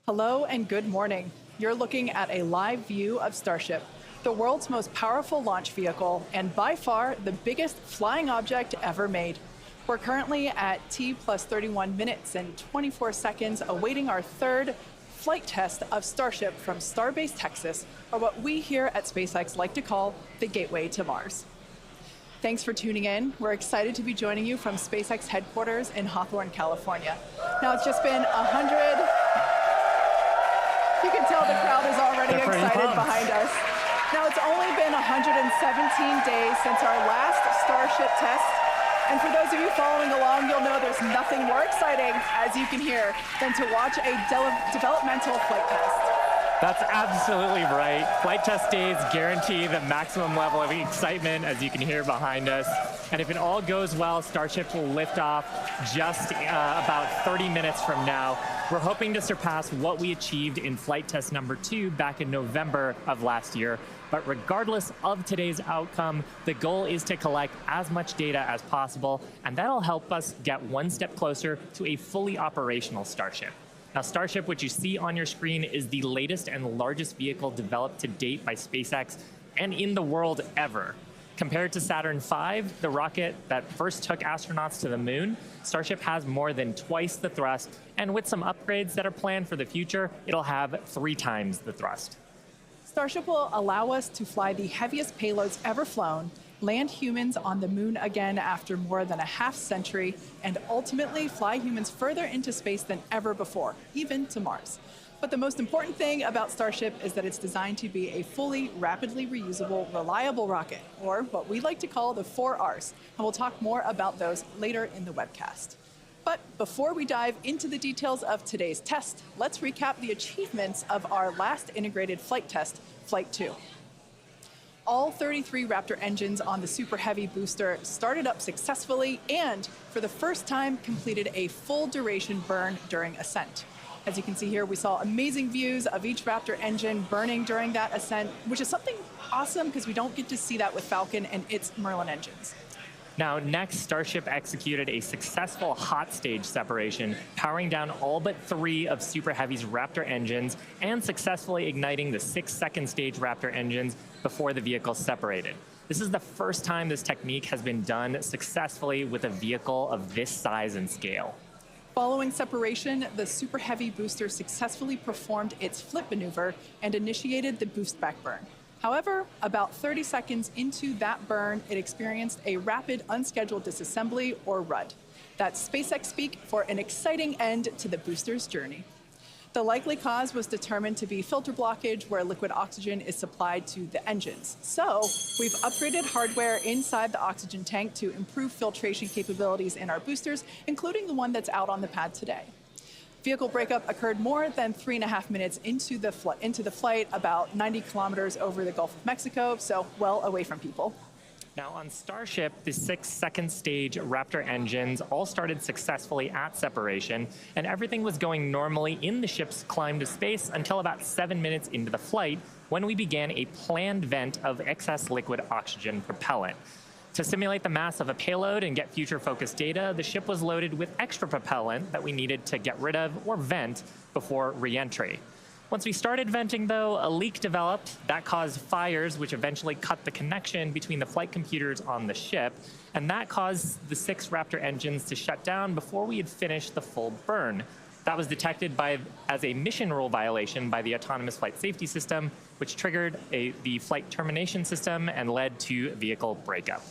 Hello and good morning. You're looking at a live view of StarShip, the world's most powerful launch vehicle and by far the biggest flying object ever made. We're currently at T plus 31 minutes and 24 seconds awaiting our third flight test of StarShip from Starbase, Texas, or what we here at SpaceX like to call the Gateway to Mars. Thanks for tuning in. We're excited to be joining you from SpaceX headquarters in Hawthorne, California. Now it's just been 100. You can tell the crowd is already excited behind us. Now it's only been 117 days since our last StarShip test. And for those of you following along, you'll know there's nothing more exciting, as you can hear, than to watch a developmental flight test. That's absolutely right. Flight test days guarantee the maximum level of excitement, as you can hear behind us. And if it all goes well, StarShip will lift off just about 30 minutes from now. We're hoping to surpass what we achieved in flight test number 2 back in November of last year. But regardless of today's outcome, the goal is to collect as much data as possible, and that'll help us get one step closer to a fully operational StarShip. Now, StarShip, which you see on your screen, is the latest and largest vehicle developed to date by SpaceX and in the world ever. Compared to Saturn V, the rocket that first took astronauts to the moon, StarShip has more than twice the thrust, and with some upgrades that are planned for the future, it'll have 3 times the thrust. StarShip will allow us to fly the heaviest payloads ever flown, land humans on the moon again after more than a half-century, and ultimately fly humans further into space than ever before, even to Mars. But the most important thing about StarShip is that it's designed to be a fully, rapidly reusable, reliable rocket, or what we like to call the 4 Rs, and we'll talk more about those later in the webcast. But before we dive into the details of today's test, let's recap the achievements of our last integrated flight test, Flight 2. All 33 Raptor engines on the Super Heavy booster started up successfully and, for the first time, completed a full duration burn during ascent. As you can see here, we saw amazing views of each Raptor engine burning during that ascent, which is something awesome because we don't get to see that with Falcon and its Merlin engines. Now, next, StarShip executed a successful hot stage separation, powering down all but 3 of Super Heavy's Raptor engines and successfully igniting the 6 second stage Raptor engines before the vehicle separated. This is the first time this technique has been done successfully with a vehicle of this size and scale. Following separation, the Super Heavy booster successfully performed its flip maneuver and initiated the boostback burn. However, about 30 seconds into that burn, it experienced a rapid unscheduled disassembly, or RUD. That's SpaceX speak for an exciting end to the booster's journey. The likely cause was determined to be filter blockage, where liquid oxygen is supplied to the engines. So we've upgraded hardware inside the oxygen tank to improve filtration capabilities in our boosters, including the one that's out on the pad today. Vehicle breakup occurred more than 3.5 minutes into the flight, about 90 kilometers over the Gulf of Mexico, so well away from people. Now, on StarShip, the 6 second stage Raptor engines all started successfully at separation, and everything was going normally in the ship's climb to space until about 7 minutes into the flight, when we began a planned vent of excess liquid oxygen propellant. To simulate the mass of a payload and get future-focused data, the ship was loaded with extra propellant that we needed to get rid of or vent before re-entry. Once we started venting, though, a leak developed that caused fires, which eventually cut the connection between the flight computers on the ship, and that caused the 6 Raptor engines to shut down before we had finished the full burn. That was detected as a mission rule violation by the autonomous flight safety system, which triggered the flight termination system and led to vehicle breakup.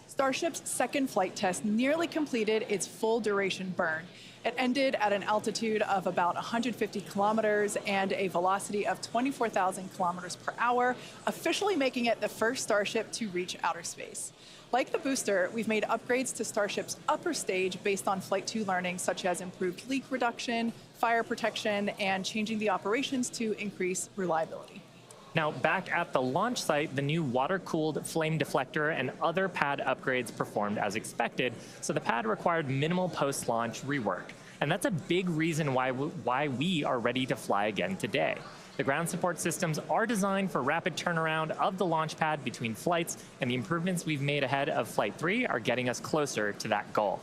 StarShip's second flight test nearly completed its full duration burn. It ended at an altitude of about 150 kilometers and a velocity of 24,000 kilometers per hour, officially making it the first Starship to reach outer space. Like the booster, we've made upgrades to StarShip's upper stage based on Flight 2 learning, such as improved leak reduction, fire protection, and changing the operations to increase reliability. Now, back at the launch site, the new water-cooled flame deflector and other pad upgrades performed as expected, so the pad required minimal post-launch rework. And that's a big reason why we are ready to fly again today. The ground support systems are designed for rapid turnaround of the launch pad between flights, and the improvements we've made ahead of Flight 3 are getting us closer to that goal.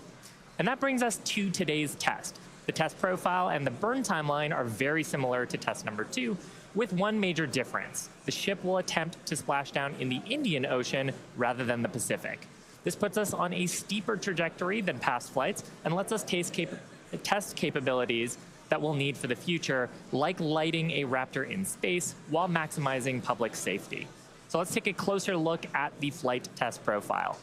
And that brings us to today's test. The test profile and the burn timeline are very similar to test number 2, with one major difference. The ship will attempt to splash down in the Indian Ocean rather than the Pacific. This puts us on a steeper trajectory than past flights and lets us test capabilities that we'll need for the future, like lighting a Raptor in space while maximizing public safety. So let's take a closer look at the flight test profile.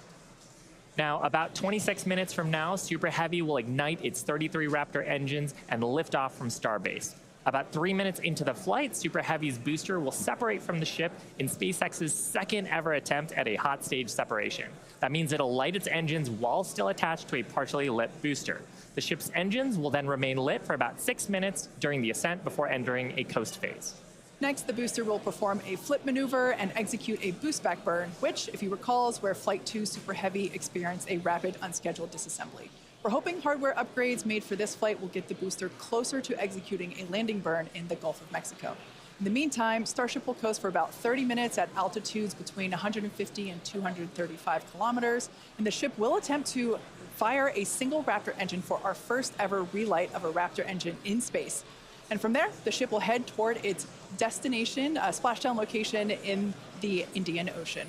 Now, about 26 minutes from now, Super Heavy will ignite its 33 Raptor engines and lift off from Starbase. About 3 minutes into the flight, Super Heavy's booster will separate from the ship in SpaceX's second ever attempt at a hot stage separation. That means it'll light its engines while still attached to a partially lit booster. The ship's engines will then remain lit for about 6 minutes during the ascent before entering a coast phase. Next, the booster will perform a flip maneuver and execute a boostback burn, which, if you recall, is where Flight 2 Super Heavy experienced a rapid unscheduled disassembly. We're hoping hardware upgrades made for this flight will get the booster closer to executing a landing burn in the Gulf of Mexico. In the meantime, StarShip will coast for about 30 minutes at altitudes between 150 and 235 kilometers, and the ship will attempt to fire a single Raptor engine for our first ever relight of a Raptor engine in space. And from there, the ship will head toward its destination, splashdown location in the Indian Ocean.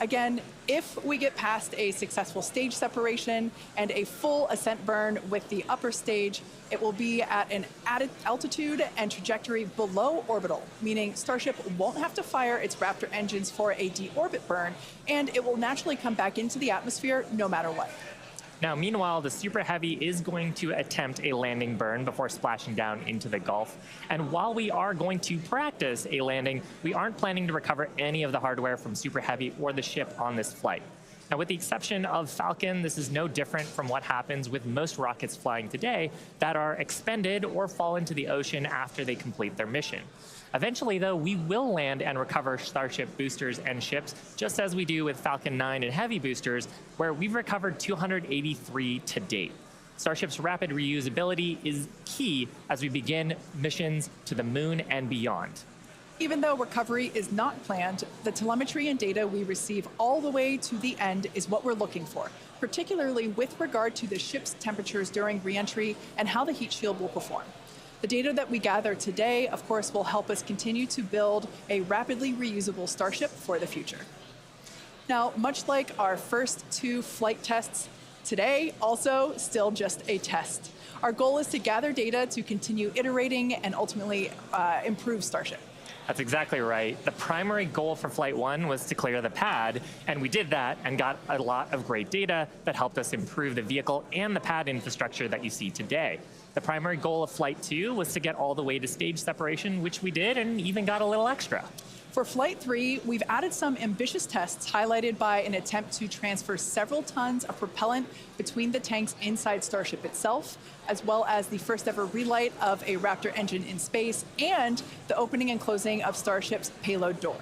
Again, if we get past a successful stage separation and a full ascent burn with the upper stage, it will be at an added altitude and trajectory below orbital, meaning Starship won't have to fire its Raptor engines for a deorbit burn, and it will naturally come back into the atmosphere no matter what. Now, meanwhile, the Super Heavy is going to attempt a landing burn before splashing down into the Gulf. And while we are going to practice a landing, we aren't planning to recover any of the hardware from Super Heavy or the ship on this flight. Now, with the exception of Falcon, this is no different from what happens with most rockets flying today that are expended or fall into the ocean after they complete their mission. Eventually, though, we will land and recover Starship boosters and ships, just as we do with Falcon 9 and Heavy boosters, where we've recovered 283 to date. Starship's rapid reusability is key as we begin missions to the moon and beyond. Even though recovery is not planned, the telemetry and data we receive all the way to the end is what we're looking for, particularly with regard to the ship's temperatures during reentry and how the heat shield will perform. The data that we gather today, of course, will help us continue to build a rapidly reusable Starship for the future. Now, much like our first 2 flight tests, today also still just a test. Our goal is to gather data to continue iterating and ultimately improve Starship. That's exactly right. The primary goal for Flight 1 was to clear the pad, and we did that and got a lot of great data that helped us improve the vehicle and the pad infrastructure that you see today. The primary goal of Flight 2 was to get all the way to stage separation, which we did, and even got a little extra. For Flight 3, we've added some ambitious tests highlighted by an attempt to transfer several tons of propellant between the tanks inside Starship itself, as well as the first ever relight of a Raptor engine in space and the opening and closing of Starship's payload door.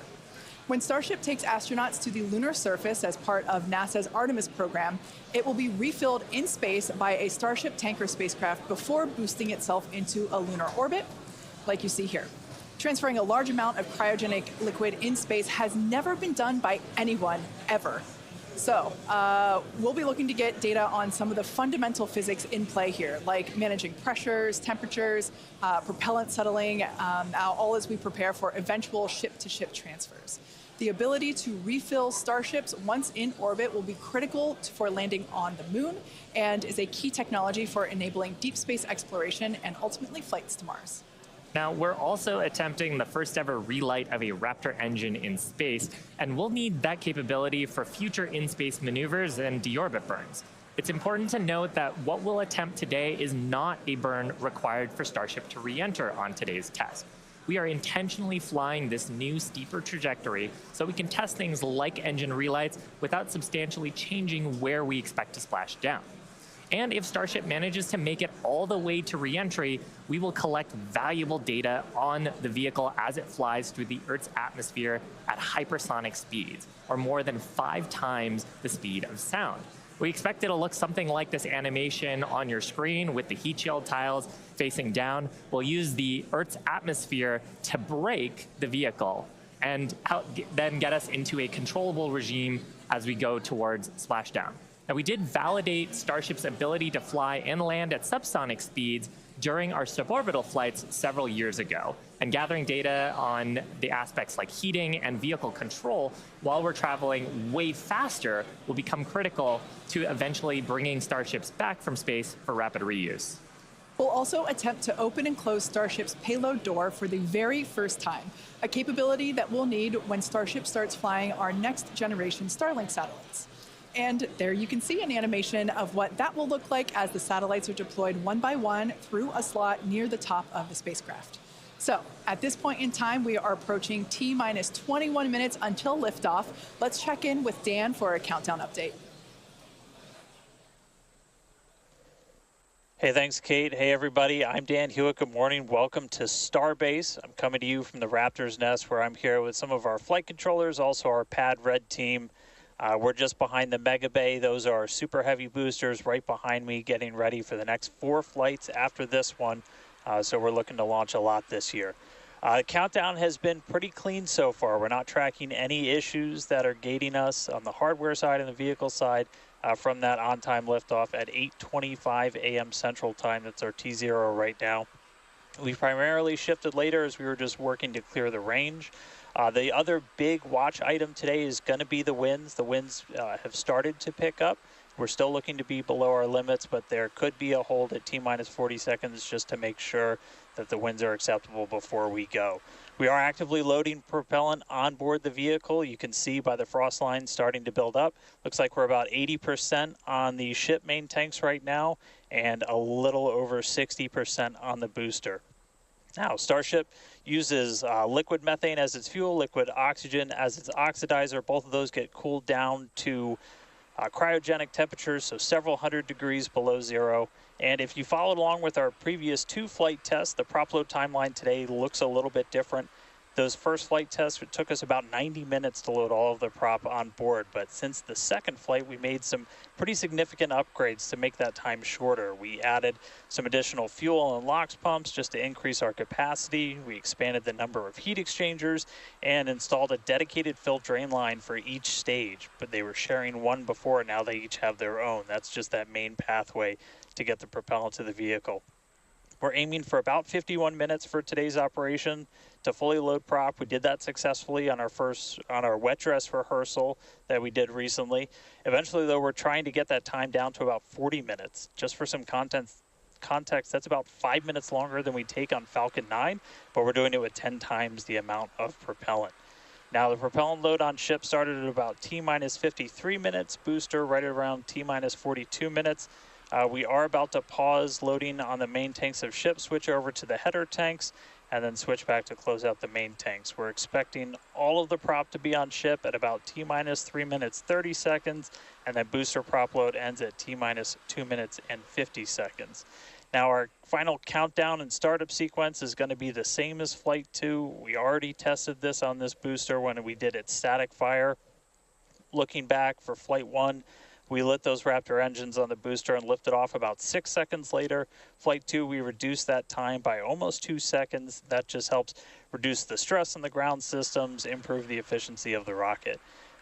When Starship takes astronauts to the lunar surface as part of NASA's Artemis program, it will be refilled in space by a Starship tanker spacecraft before boosting itself into a lunar orbit, like you see here. Transferring a large amount of cryogenic liquid in space has never been done by anyone, ever. So we'll be looking to get data on some of the fundamental physics in play here, like managing pressures, temperatures, propellant settling, all as we prepare for eventual ship-to-ship transfers. The ability to refill Starships once in orbit will be critical for landing on the moon and is a key technology for enabling deep space exploration and ultimately flights to Mars. Now, we're also attempting the first ever relight of a Raptor engine in space, and we'll need that capability for future in-space maneuvers and deorbit burns. It's important to note that what we'll attempt today is not a burn required for Starship to re-enter on today's test. We are intentionally flying this new steeper trajectory so we can test things like engine relights without substantially changing where we expect to splash down. And if Starship manages to make it all the way to re-entry, we will collect valuable data on the vehicle as it flies through the Earth's atmosphere at hypersonic speeds, or more than 5 times the speed of sound. We expect it'll look something like this animation on your screen with the heat shield tiles facing down. We'll use the Earth's atmosphere to brake the vehicle and then get us into a controllable regime as we go towards splashdown. Now, we did validate Starship's ability to fly and land at subsonic speeds during our suborbital flights several years ago. And gathering data on the aspects like heating and vehicle control while we're traveling way faster will become critical to eventually bringing Starships back from space for rapid reuse. We'll also attempt to open and close Starship's payload door for the very first time, a capability that we'll need when Starship starts flying our next generation Starlink satellites. And there you can see an animation of what that will look like as the satellites are deployed one by one through a slot near the top of the spacecraft. So at this point in time, we are approaching T-minus 21 minutes until liftoff. Let's check in with Dan for a countdown update. Hey, thanks, Kate. Hey, everybody. I'm Dan Hewitt. Good morning. Welcome to Starbase. I'm coming to you from the Raptor's Nest, where I'm here with some of our flight controllers, also our Pad Red team. We're just behind the Mega Bay. Those are super heavy boosters right behind me, getting ready for the next 4 flights after this one. So we're looking to launch a lot this year. Countdown has been pretty clean so far. We're not tracking any issues that are gating us on the hardware side and the vehicle side from that on-time liftoff at 8:25 a.m. Central Time. That's our T0 right now. We primarily shifted later as we were just working to clear the range. The other big watch item today is going to be the winds. The winds have started to pick up. We're still looking to be below our limits, but there could be a hold at T-minus 40 seconds just to make sure that the winds are acceptable before we go. We are actively loading propellant on board the vehicle. You can see by the frost line starting to build up. Looks like we're about 80% on the ship main tanks right now and a little over 60% on the booster. Now, Starship uses liquid methane as its fuel, liquid oxygen as its oxidizer. Both of those get cooled down to cryogenic temperatures, so several hundred degrees below zero. And if you followed along with our previous 2 flight tests, the prop load timeline today looks a little bit different. Those first flight tests, it took us about 90 minutes to load all of the prop on board. But since the second flight, we made some pretty significant upgrades to make that time shorter. We added some additional fuel and LOX pumps just to increase our capacity. We expanded the number of heat exchangers and installed a dedicated fill drain line for each stage. But they were sharing one before, now they each have their own. That's just that main pathway to get the propellant to the vehicle. We're aiming for about 51 minutes for today's operation to fully load prop. We did that successfully on our wet dress rehearsal that we did recently. Eventually, though, we're trying to get that time down to about 40 minutes. Just for some context, that's about 5 minutes longer than we take on Falcon 9, but we're doing it with 10 times the amount of propellant. Now, the propellant load on ship started at about T-minus 53 minutes, booster right around T-minus 42 minutes. We are about to pause loading on the main tanks of ship, switch over to the header tanks, and then switch back to close out the main tanks. We're expecting all of the prop to be on ship at about T-minus 3 minutes 30 seconds, and then booster prop load ends at T-minus 2 minutes and 50 seconds. Now, our final countdown and startup sequence is going to be the same as Flight 2. We already tested this on this booster when we did its static fire. Looking back for Flight 1, we lit those Raptor engines on the booster and lifted off about 6 seconds later. Flight 2, we reduced that time by almost 2 seconds. That just helps reduce the stress on the ground systems, improve the efficiency of the rocket.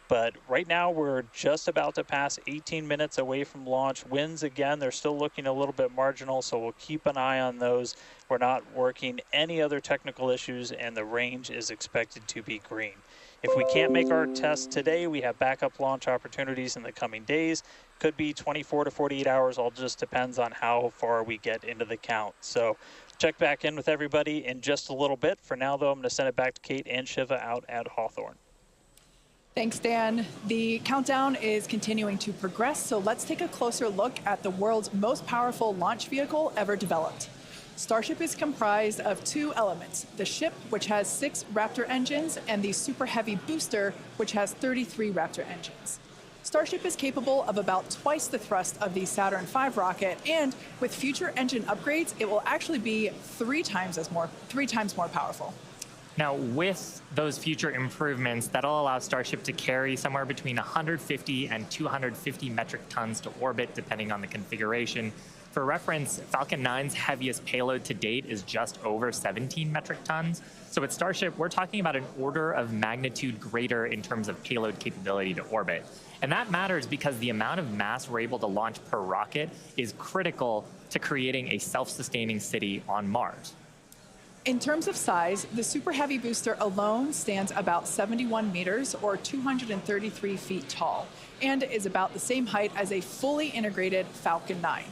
But right now, we're just about to pass 18 minutes away from launch. Winds, again, they're still looking a little bit marginal, so we'll keep an eye on those. We're not working any other technical issues, and the range is expected to be green. If we can't make our test today, we have backup launch opportunities in the coming days. Could be 24 to 48 hours, all just depends on how far we get into the count. So check back in with everybody in just a little bit. For now, though, I'm going to send it back to Kate and Shiva out at Hawthorne. Thanks, Dan. The countdown is continuing to progress, so let's take a closer look at the world's most powerful launch vehicle ever developed. Starship is comprised of 2 elements, the ship, which has 6 Raptor engines, and the Super Heavy booster, which has 33 Raptor engines. Starship is capable of about twice the thrust of the Saturn V rocket, and with future engine upgrades, it will actually be 3 times more powerful. Now, with those future improvements, that'll allow Starship to carry somewhere between 150 and 250 metric tons to orbit, depending on the configuration. For reference, Falcon 9's heaviest payload to date is just over 17 metric tons. So at Starship, we're talking about an order of magnitude greater in terms of payload capability to orbit. And that matters because the amount of mass we're able to launch per rocket is critical to creating a self-sustaining city on Mars. In terms of size, the Super Heavy booster alone stands about 71 meters or 233 feet tall and is about the same height as a fully integrated Falcon 9.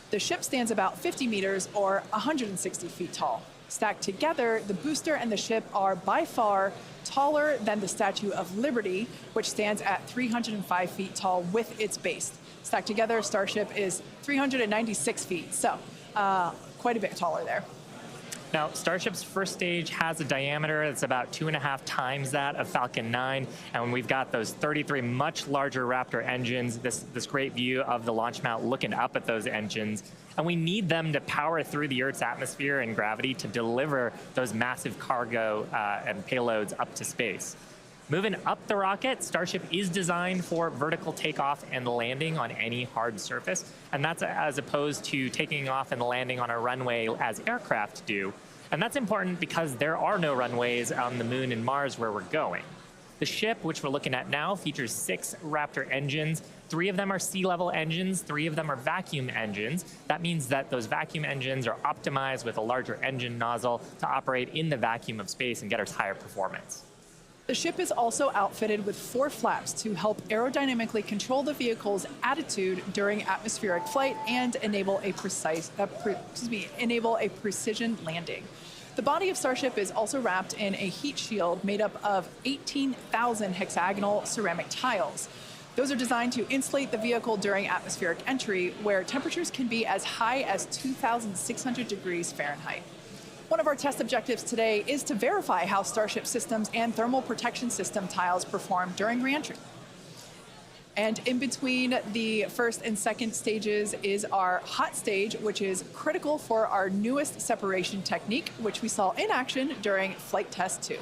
The ship stands about 50 meters or 160 feet tall. Stacked together, the booster and the ship are by far taller than the Statue of Liberty, which stands at 305 feet tall with its base. Stacked together, Starship is 396 feet, so quite a bit taller there. Now, Starship's first stage has a diameter that's about 2.5 times that of Falcon 9, and we've got those 33 much larger Raptor engines, this great view of the launch mount looking up at those engines, and we need them to power through the Earth's atmosphere and gravity to deliver those massive cargo and payloads up to space. Moving up the rocket, Starship is designed for vertical takeoff and landing on any hard surface, and that's as opposed to taking off and landing on a runway as aircraft do. And that's important because there are no runways on the Moon and Mars where we're going. The ship, which we're looking at now, features 6 Raptor engines. 3 of them are sea-level engines, 3 of them are vacuum engines. That means that those vacuum engines are optimized with a larger engine nozzle to operate in the vacuum of space and get us higher performance. The ship is also outfitted with 4 flaps to help aerodynamically control the vehicle's attitude during atmospheric flight and enable a precision landing. The body of Starship is also wrapped in a heat shield made up of 18,000 hexagonal ceramic tiles. Those are designed to insulate the vehicle during atmospheric entry, where temperatures can be as high as 2,600 degrees Fahrenheit. One of our test objectives today is to verify how Starship systems and thermal protection system tiles perform during reentry. And in between the first and second stages is our hot stage, which is critical for our newest separation technique, which we saw in action during flight test 2.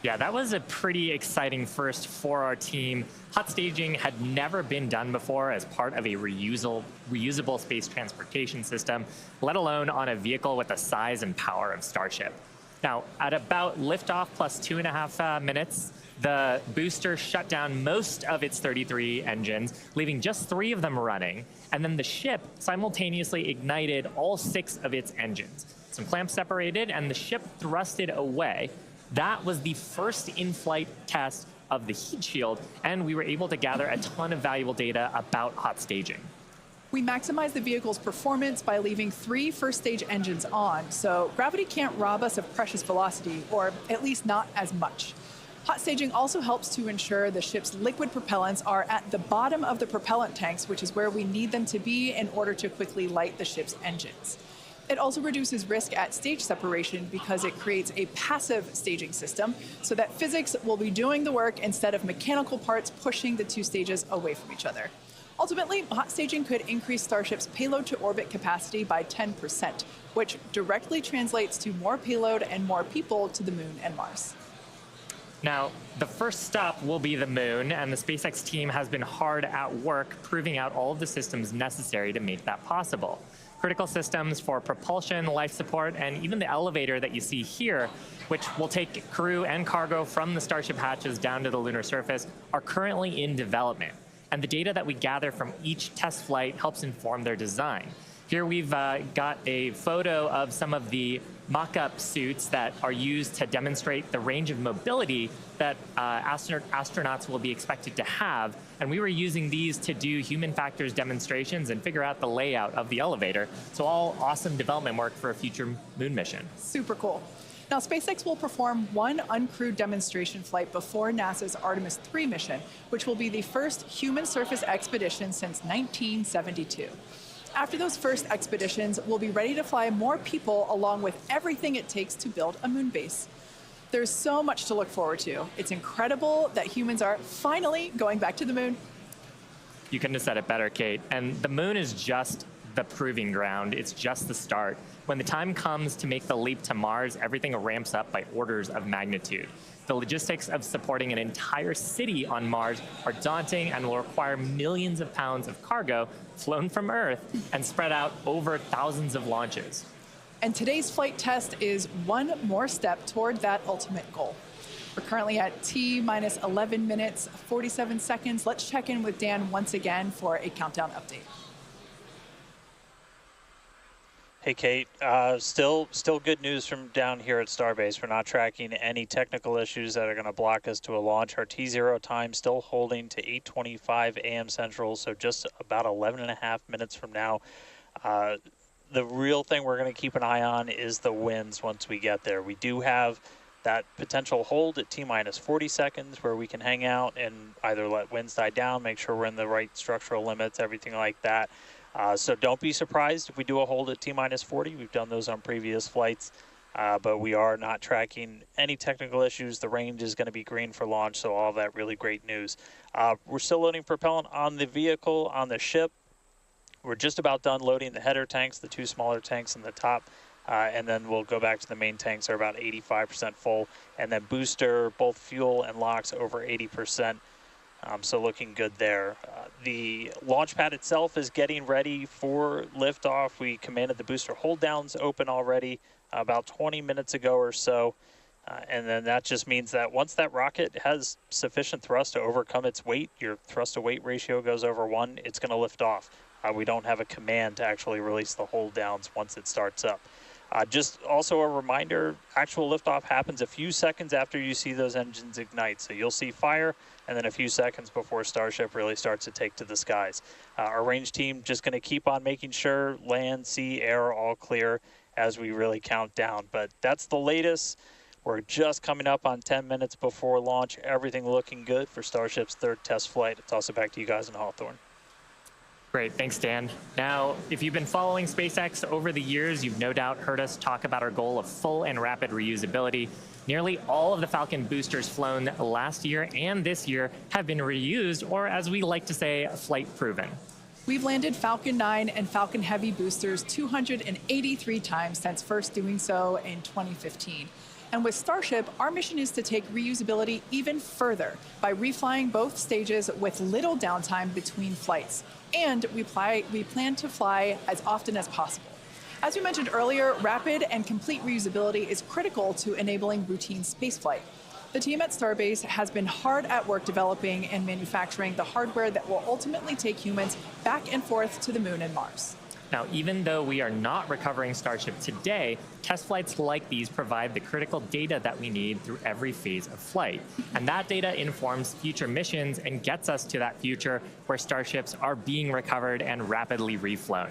Yeah, that was a pretty exciting first for our team. Hot staging had never been done before as part of a reusable space transportation system, let alone on a vehicle with the size and power of Starship. Now, at about liftoff plus 2.5 minutes, the booster shut down most of its 33 engines, leaving just 3 of them running, and then the ship simultaneously ignited all 6 of its engines. Some clamps separated, and the ship thrusted away. That was the first in-flight test of the heat shield, and we were able to gather a ton of valuable data about hot staging. We maximize the vehicle's performance by leaving 3 first-stage engines on, so gravity can't rob us of precious velocity, or at least not as much. Hot staging also helps to ensure the ship's liquid propellants are at the bottom of the propellant tanks, which is where we need them to be in order to quickly light the ship's engines. It also reduces risk at stage separation because it creates a passive staging system so that physics will be doing the work instead of mechanical parts pushing the 2 stages away from each other. Ultimately, hot staging could increase Starship's payload to orbit capacity by 10%, which directly translates to more payload and more people to the Moon and Mars. Now, the first stop will be the Moon, and the SpaceX team has been hard at work proving out all of the systems necessary to make that possible. Critical systems for propulsion, life support, and even the elevator that you see here, which will take crew and cargo from the Starship hatches down to the lunar surface, are currently in development. And the data that we gather from each test flight helps inform their design. Here we've got a photo of some of the mock-up suits that are used to demonstrate the range of mobility that astronauts will be expected to have. And we were using these to do human factors demonstrations and figure out the layout of the elevator. So all awesome development work for a future Moon mission. Super cool. Now, SpaceX will perform 1 uncrewed demonstration flight before NASA's Artemis 3 mission, which will be the first human surface expedition since 1972. After those first expeditions, we'll be ready to fly more people along with everything it takes to build a moon base. There's so much to look forward to. It's incredible that humans are finally going back to the Moon. You couldn't have said it better, Kate. And the Moon is just the proving ground. It's just the start. When the time comes to make the leap to Mars, everything ramps up by orders of magnitude. The logistics of supporting an entire city on Mars are daunting and will require millions of pounds of cargo flown from Earth and spread out over thousands of launches. And today's flight test is one more step toward that ultimate goal. We're currently at T minus 11 minutes, 47 seconds. Let's check in with Dan once again for a countdown update. Hey, Kate. Still good news from down here at Starbase. We're not tracking any technical issues that are going to block us to a launch. Our T0 time still holding to 8:25 a.m. Central, so just about 11 and a half minutes from now. The real thing we're going to keep an eye on is the winds once we get there. We do have that potential hold at T minus 40 seconds where we can hang out and either let winds die down, make sure we're in the right structural limits, everything like that. So don't be surprised if we do a hold at T minus 40. We've done those on previous flights, but we are not tracking any technical issues. The range is going to be green for launch, so all that really great news. We're still loading propellant on the vehicle, on the ship. We're just about done loading the header tanks, the two smaller tanks in the top, and then we'll go back to the main tanks. They're about 85% full, and then booster, both fuel and LOX over 80%. So looking good there. The launch pad itself is getting ready for liftoff. We commanded the booster hold downs open already about 20 minutes ago or so. And then that just means that once that rocket has sufficient thrust to overcome its weight, your thrust to weight ratio goes over 1, it's going to lift off. We don't have a command to actually release the hold downs once it starts up. Just also a reminder, actual liftoff happens a few seconds after you see those engines ignite. So you'll see fire and then a few seconds before Starship really starts to take to the skies. Our range team just going to keep on making sure land, sea, air are all clear as we really count down. But that's the latest. We're just coming up on 10 minutes before launch. Everything looking good for Starship's third test flight. It's also back to you guys in Hawthorne. Great, thanks, Dan. Now, if you've been following SpaceX over the years, you've no doubt heard us talk about our goal of full and rapid reusability. Nearly all of the Falcon boosters flown last year and this year have been reused, or as we like to say, flight proven. We've landed Falcon 9 and Falcon Heavy boosters 283 times since first doing so in 2015. And with Starship, our mission is to take reusability even further by reflying both stages with little downtime between flights. And we plan to fly as often as possible. As we mentioned earlier, rapid and complete reusability is critical to enabling routine spaceflight. The team at Starbase has been hard at work developing and manufacturing the hardware that will ultimately take humans back and forth to the moon and Mars. Now, even though we are not recovering Starship today, test flights like these provide the critical data that we need through every phase of flight. And that data informs future missions and gets us to that future where Starships are being recovered and rapidly reflown.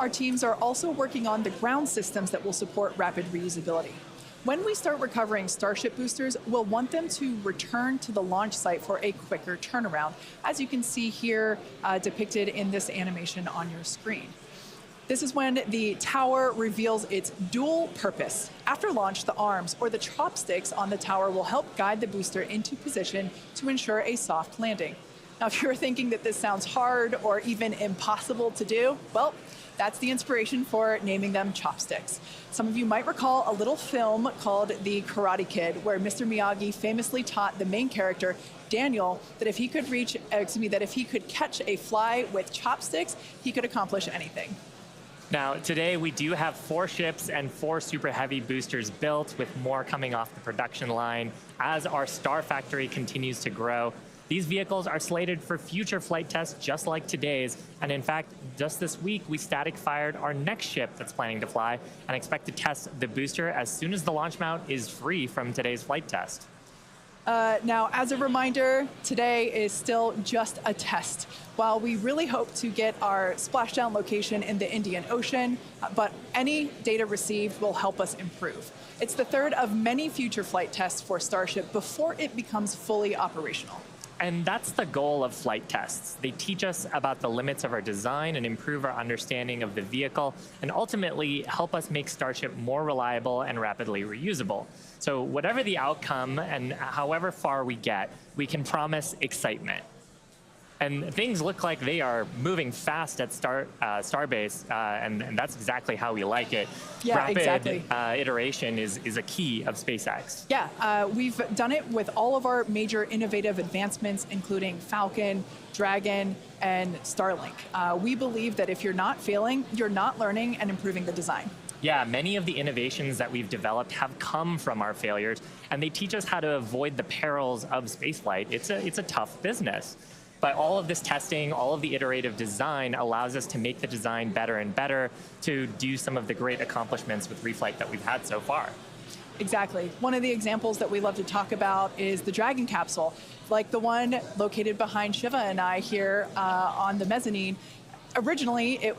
Our teams are also working on the ground systems that will support rapid reusability. When we start recovering Starship boosters, we'll want them to return to the launch site for a quicker turnaround, as you can see here depicted in this animation on your screen. This is when the tower reveals its dual purpose. After launch, the arms or the chopsticks on the tower will help guide the booster into position to ensure a soft landing. Now, if you're thinking that this sounds hard or even impossible to do, well, that's the inspiration for naming them chopsticks. Some of you might recall a little film called The Karate Kid, where Mr. Miyagi famously taught the main character, Daniel, that if he could catch a fly with chopsticks, he could accomplish anything. Now, today we do have 4 ships and 4 Super Heavy boosters built, with more coming off the production line as our Star Factory continues to grow. These vehicles are slated for future flight tests just like today's, and in fact, just this week we static fired our next ship that's planning to fly and expect to test the booster as soon as the launch mount is free from today's flight test. Now, as a reminder, today is still just a test. While we really hope to get our splashdown location in the Indian Ocean, but any data received will help us improve. It's the third of many future flight tests for Starship before it becomes fully operational. And that's the goal of flight tests. They teach us about the limits of our design and improve our understanding of the vehicle, and ultimately help us make Starship more reliable and rapidly reusable. So whatever the outcome and however far we get, we can promise excitement. And things look like they are moving fast at Starbase, and that's exactly how we like it. Yeah, Rapid exactly. Iteration is a key of SpaceX. Yeah, we've done it with all of our major innovative advancements, including Falcon, Dragon, and Starlink. We believe that if you're not failing, you're not learning and improving the design. Yeah, many of the innovations that we've developed have come from our failures, and they teach us how to avoid the perils of spaceflight. It's a tough business. But all of this testing, all of the iterative design allows us to make the design better and better to do some of the great accomplishments with reflight that we've had so far. Exactly. One of the examples that we love to talk about is the Dragon capsule, like the one located behind Shiva and I here on the mezzanine. Originally, it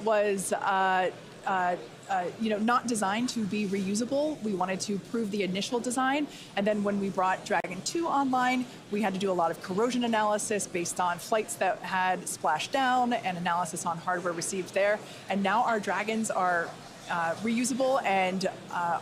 was not designed to be reusable. We wanted to prove the initial design, and then when we brought Dragon 2 online, we had to do a lot of corrosion analysis based on flights that had splashed down and analysis on hardware received there. And now our Dragons are reusable and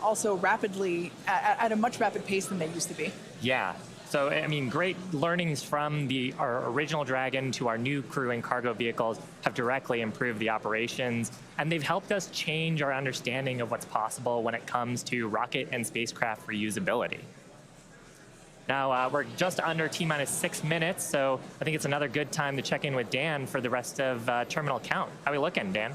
also rapidly, at a much rapid pace than they used to be. Yeah. So, I mean, great learnings from our original Dragon to our new crew and cargo vehicles have directly improved the operations, and they've helped us change our understanding of what's possible when it comes to rocket and spacecraft reusability. Now, we're just under T-minus 6 minutes, so I think it's another good time to check in with Dan for the rest of terminal count. How are we looking, Dan?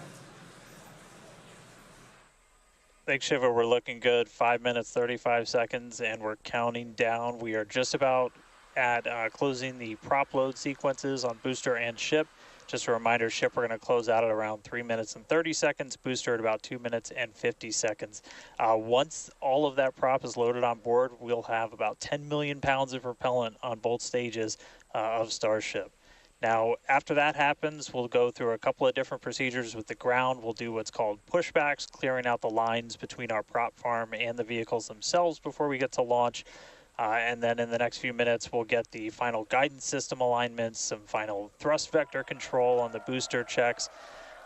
Thanks, Shiva. We're looking good. 5 minutes, 35 seconds, and we're counting down. We are just about at closing the prop load sequences on booster and ship. Just a reminder, ship we're going to close out at around 3 minutes and 30 seconds, booster at about 2 minutes and 50 seconds. Once all of that prop is loaded on board, we'll have about 10 million pounds of propellant on both stages of StarShip. Now, after that happens, we'll go through a couple of different procedures with the ground. We'll do what's called pushbacks, clearing out the lines between our prop farm and the vehicles themselves before we get to launch. And then in the next few minutes, we'll get the final guidance system alignments, some final thrust vector control on the booster checks,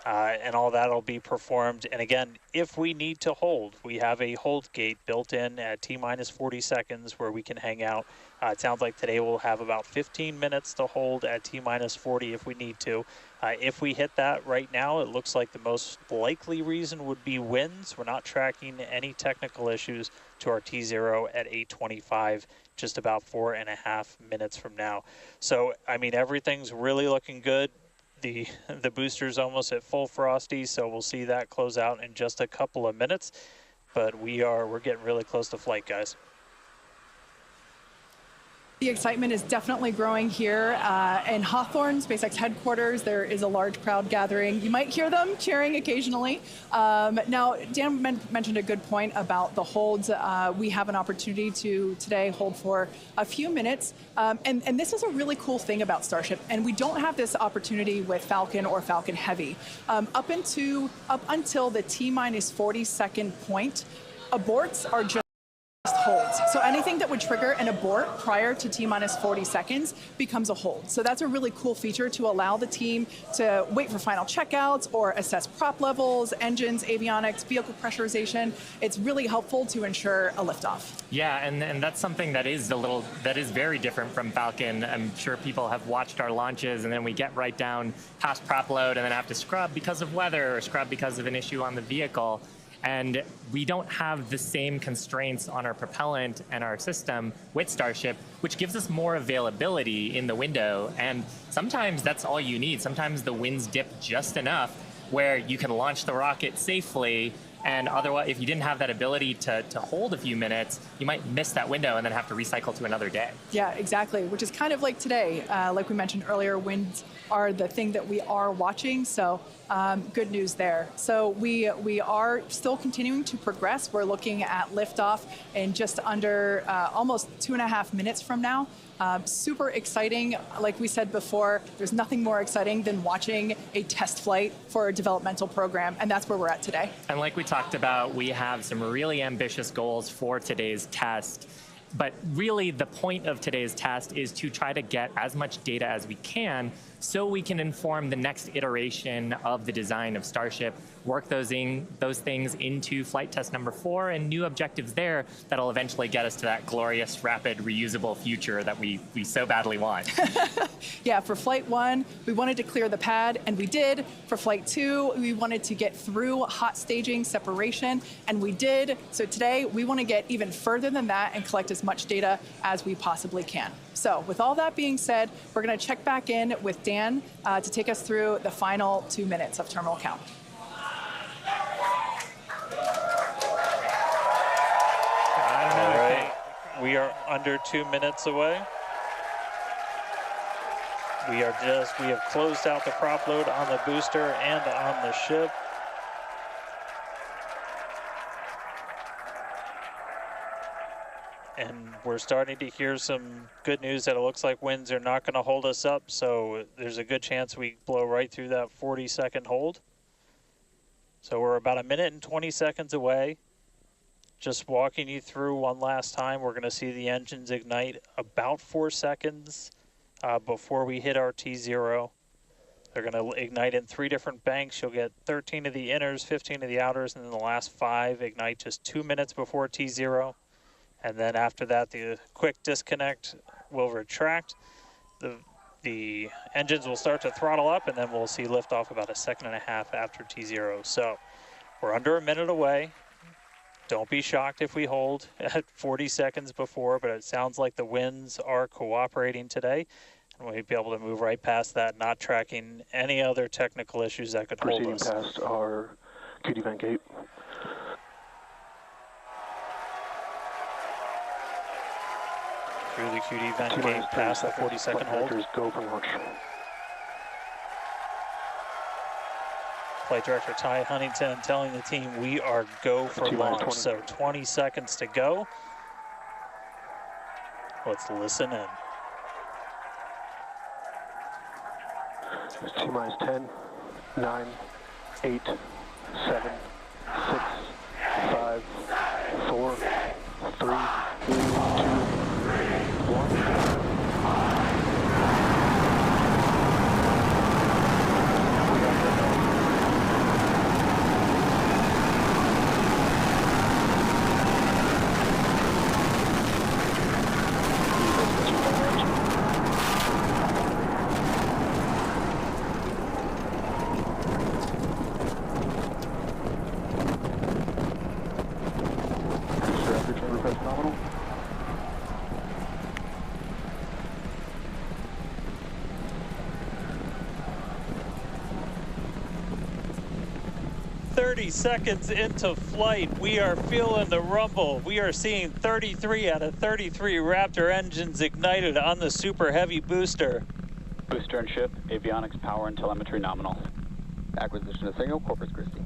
and all that will be performed. And again, if we need to hold, we have a hold gate built in at T-minus 40 seconds where we can hang out. It sounds like today we'll have about 15 minutes to hold at T-minus 40 if we need to. If we hit that right now, it looks like the most likely reason would be winds. We're not tracking any technical issues to our T0 at 8:25, just about 4.5 minutes from now. So, I mean, everything's really looking good. The booster's almost at full frosty, so we'll see that close out in just a couple of minutes. But we're getting really close to flight, guys. The excitement is definitely growing here in Hawthorne, SpaceX headquarters. There is a large crowd gathering. You might hear them cheering occasionally. Now, Dan mentioned a good point about the holds. We have an opportunity to today hold for a few minutes. And this is a really cool thing about StarShip. And we don't have this opportunity with Falcon or Falcon Heavy. Up until the T-minus 40-second point, aborts are just holds. So anything that would trigger an abort prior to T-minus 40 seconds becomes a hold. So that's a really cool feature to allow the team to wait for final checkouts or assess prop levels, engines, avionics, vehicle pressurization. It's really helpful to ensure a liftoff. Yeah, and that's something that is very different from Falcon. I'm sure people have watched our launches, and then we get right down past prop load and then have to scrub because of weather or scrub because of an issue on the vehicle. And we don't have the same constraints on our propellant and our system with StarShip, which gives us more availability in the window. And sometimes that's all you need. Sometimes the winds dip just enough where you can launch the rocket safely. And otherwise, if you didn't have that ability to hold a few minutes, you might miss that window and then have to recycle to another day. Yeah, exactly, which is kind of like today. Like we mentioned earlier, winds are the thing that we are watching, so good news there. So we are still continuing to progress. We're looking at liftoff in just under almost 2.5 minutes from now. Super exciting. Like we said before, there's nothing more exciting than watching a test flight for a developmental program, and that's where we're at today. And like we talked about, we have some really ambitious goals for today's test. But really, the point of today's test is to try to get as much data as we can so we can inform the next iteration of the design of Starship, work those things into flight test number 4 and new objectives there that'll eventually get us to that glorious, rapid, reusable future that we so badly want. Yeah, for flight 1, we wanted to clear the pad, and we did. For flight 2, we wanted to get through hot staging separation, and we did. So today, we want to get even further than that and collect as much data as we possibly can. So with all that being said, we're going to check back in with Dan to take us through the final 2 minutes of terminal count. All right, we are under 2 minutes away. We have closed out the prop load on the booster and on the ship. And we're starting to hear some good news that it looks like winds are not going to hold us up, so there's a good chance we blow right through that 40-second hold. So we're about 1 minute and 20 seconds away. Just walking you through one last time, we're going to see the engines ignite about 4 seconds before we hit our T0. They're going to ignite in 3 different banks. You'll get 13 of the inners, 15 of the outers, and then the last 5 ignite just 2 minutes before T0. And then after that, the quick disconnect will retract. The engines will start to throttle up, and then we'll see liftoff about 1.5 seconds after T0. So we're under 1 minute away. Don't be shocked if we hold at 40 seconds before, but it sounds like the winds are cooperating today. And we'll be able to move right past that, not tracking any other technical issues that could hold us. Proceeding past our QD vent gate. Through the QD vent gate, past the 40-second hold. Go for launch. Flight Director Ty Huntington telling the team we are go for launch. 20. So 20 seconds to go. Let's listen in. T-minus 10, 9, 8, 7, 6, 5, 4, 3, 2, 1. Nominal. 30 seconds into flight, we are feeling the rumble. We are seeing 33 out of 33 Raptor engines ignited on the Super Heavy booster. Booster and ship, avionics, power, and telemetry nominal. Acquisition of signal, Corpus Christi.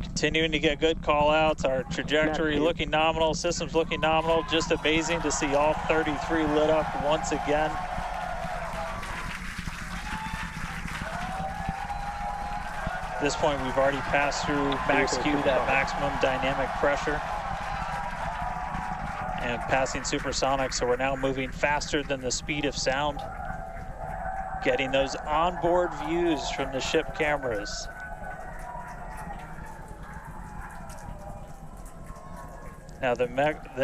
Continuing to get good call-outs. Our trajectory looking nominal, systems looking nominal. Just amazing to see all 33 lit up once again. At this point, we've already passed through max Q, that maximum dynamic pressure, and passing supersonic, so we're now moving faster than the speed of sound. Getting those onboard views from the ship cameras. Now the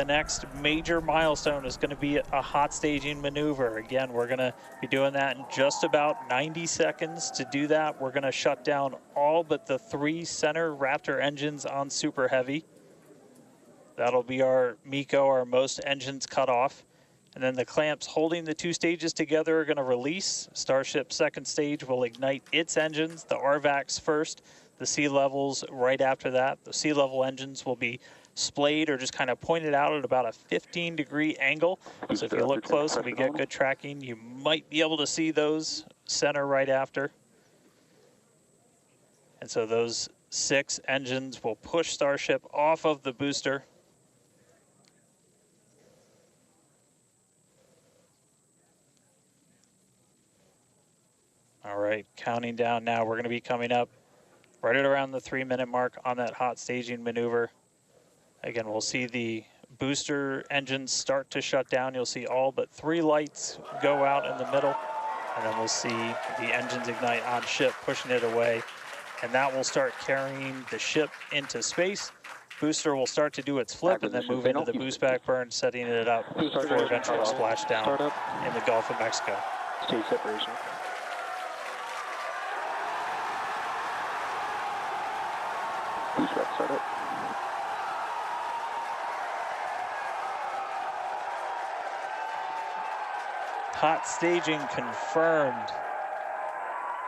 next major milestone is going to be a hot staging maneuver. Again, we're going to be doing that in just about 90 seconds. To do that, we're going to shut down all but the 3 center Raptor engines on Super Heavy. That'll be our MECO, our most engines cut off. And then the clamps holding the 2 stages together are going to release. Starship second stage will ignite its engines, the RVACs first, the sea levels right after that. The sea level engines will be splayed or just kind of pointed out at about a 15-degree angle. So if you look close and we get good tracking, you might be able to see those center right after. And so those 6 engines will push Starship off of the booster. All right, counting down now. We're going to be coming up right at around the 3-minute mark on that hot staging maneuver. Again, we'll see the booster engines start to shut down. You'll see all but 3 lights go out in the middle, and then we'll see the engines ignite on ship, pushing it away, and that will start carrying the ship into space. Booster will start to do its flip and then move into the boost back burn, setting it up for eventual splashdown in the Gulf of Mexico. Stage separation. Boost back startup. Hot staging confirmed.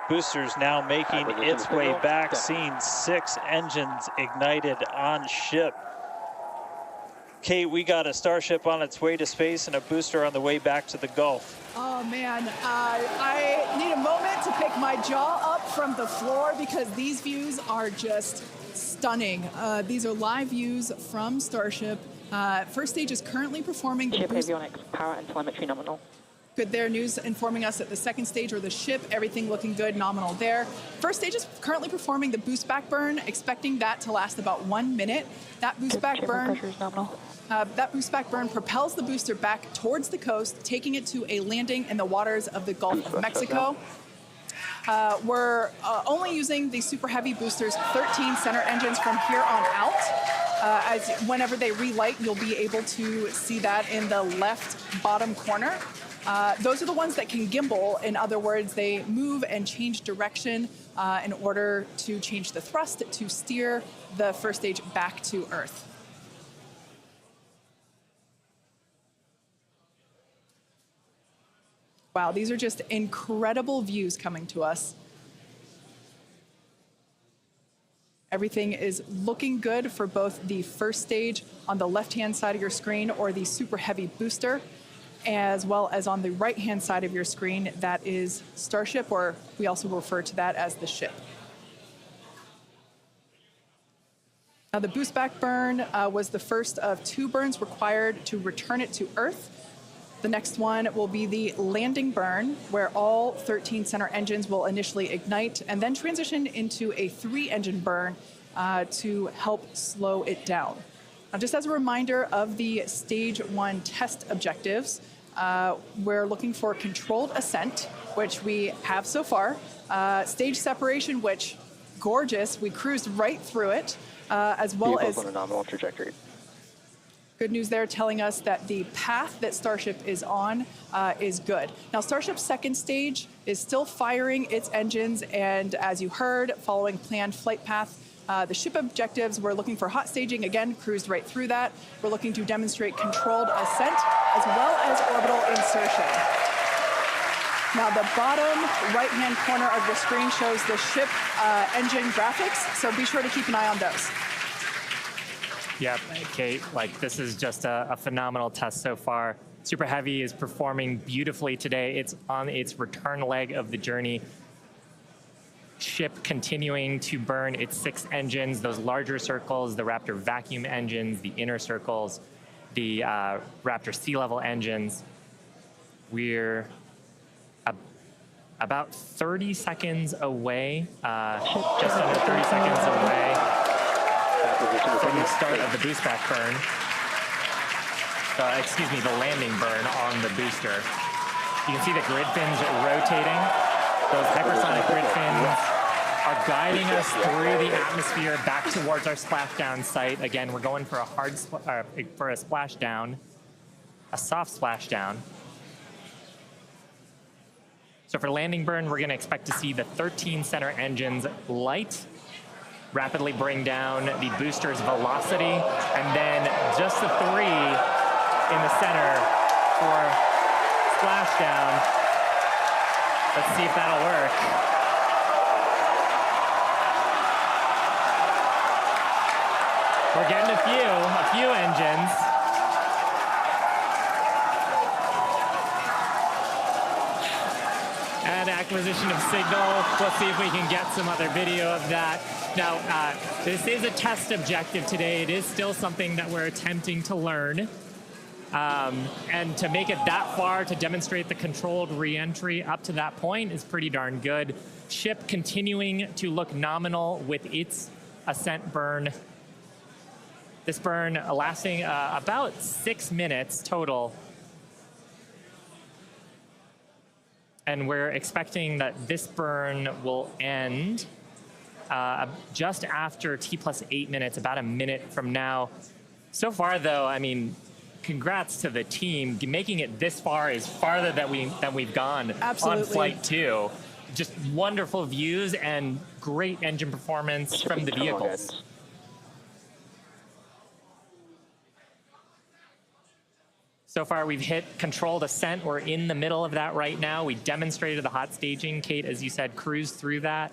Boosters now making its way back, seeing 6 engines ignited on ship. Kate, we got a Starship on its way to space and a booster on the way back to the Gulf. Oh man, I need a moment to pick my jaw up from the floor because these views are just stunning. These are live views from Starship. First stage is currently performing the Ship avionics, power and telemetry nominal. Good there, news informing us that the second stage, or the ship, everything looking good, nominal there. First stage is currently performing the boost back burn, expecting that to last about 1 minute. That boost back burn, pressure is nominal. that boost back burn propels the booster back towards the coast, taking it to a landing in the waters of the Gulf of Mexico. We're only using the super heavy boosters, 13 center engines from here on out. As whenever they relight, you'll be able to see that in the left bottom corner. Those are the ones that can gimbal. In other words, they move and change direction in order to change the thrust to steer the first stage back to Earth. Wow, these are just incredible views coming to us. Everything is looking good for both the first stage on the left-hand side of your screen, or the super heavy booster, as well as on the right-hand side of your screen, that is Starship, or we also refer to that as the ship. Now, the boost back burn was the first of 2 burns required to return it to Earth. The next one will be the landing burn, where all 13 center engines will initially ignite and then transition into a 3-engine burn to help slow it down. Now, just as a reminder of the stage 1 test objectives, we're looking for controlled ascent, which we have so far. Stage separation, which, gorgeous, we cruised right through it, as well as on a nominal trajectory. Good news there, telling us that the path that Starship is on is good. Now, Starship's second stage is still firing its engines, and as you heard, following planned flight path. The ship objectives, we're looking for hot staging, again, cruised right through that. We're looking to demonstrate controlled ascent, as well as orbital insertion. Now, the bottom right-hand corner of the screen shows the ship engine graphics, so be sure to keep an eye on those. Yeah, Kate, like this is just a phenomenal test so far. Super Heavy is performing beautifully today. It's on its return leg of the journey. Ship continuing to burn its 6 engines, those larger circles, the Raptor vacuum engines, the inner circles, the Raptor sea level engines. We're about 30 seconds away, just under 30 seconds away from the start of the boost back burn. Excuse me, the landing burn on the booster. You can see the grid fins rotating. Those hypersonic grid fins are guiding us through the atmosphere back towards our splashdown site. Again, we're going for a for a splashdown, a soft splashdown. So for landing burn, we're going to expect to see the 13 center engines light, rapidly bring down the booster's velocity, and then just the 3 in the center for splashdown. Let's see if that'll work. We're getting a few engines. And acquisition of signal. Let's see if we can get some other video of that. Now, this is a test objective today. It is still something that we're attempting to learn. And to make it that far, to demonstrate the controlled re-entry up to that point is pretty darn good. Ship continuing to look nominal with its ascent burn. This burn lasting about 6 minutes total. And we're expecting that this burn will end just after T+8 minutes, about a minute from now. So far, though, I mean, congrats to the team. Making it this far is farther than we've gone Absolutely. on Flight 2. Just wonderful views and great engine performance from the vehicles. So far, we've hit controlled ascent. We're in the middle of that right now. We demonstrated the hot staging. Kate, as you said, cruised through that.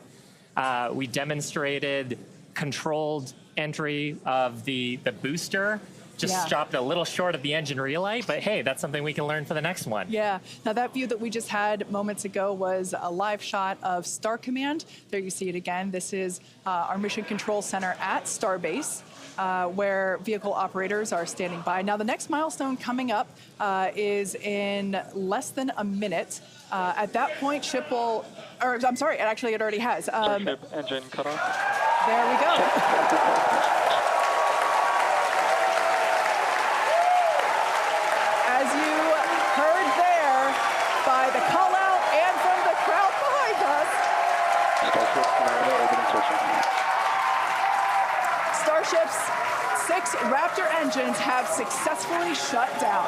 We demonstrated controlled entry of the booster. Just stopped a little short of the engine relay, but hey, that's something we can learn for the next one. Yeah. Now that view that we just had moments ago was a live shot of Star Command. There you see it again. This is our Mission Control Center at Starbase, where vehicle operators are standing by. Now the next milestone coming up is in less than a minute. At that point, ship will, or I'm sorry, actually it already has. Starship engine cut off. There we go. As you heard there by the call out and from the crowd behind us, Starship nominal orbit insertion. Starship's 6 Raptor engines have successfully shut down.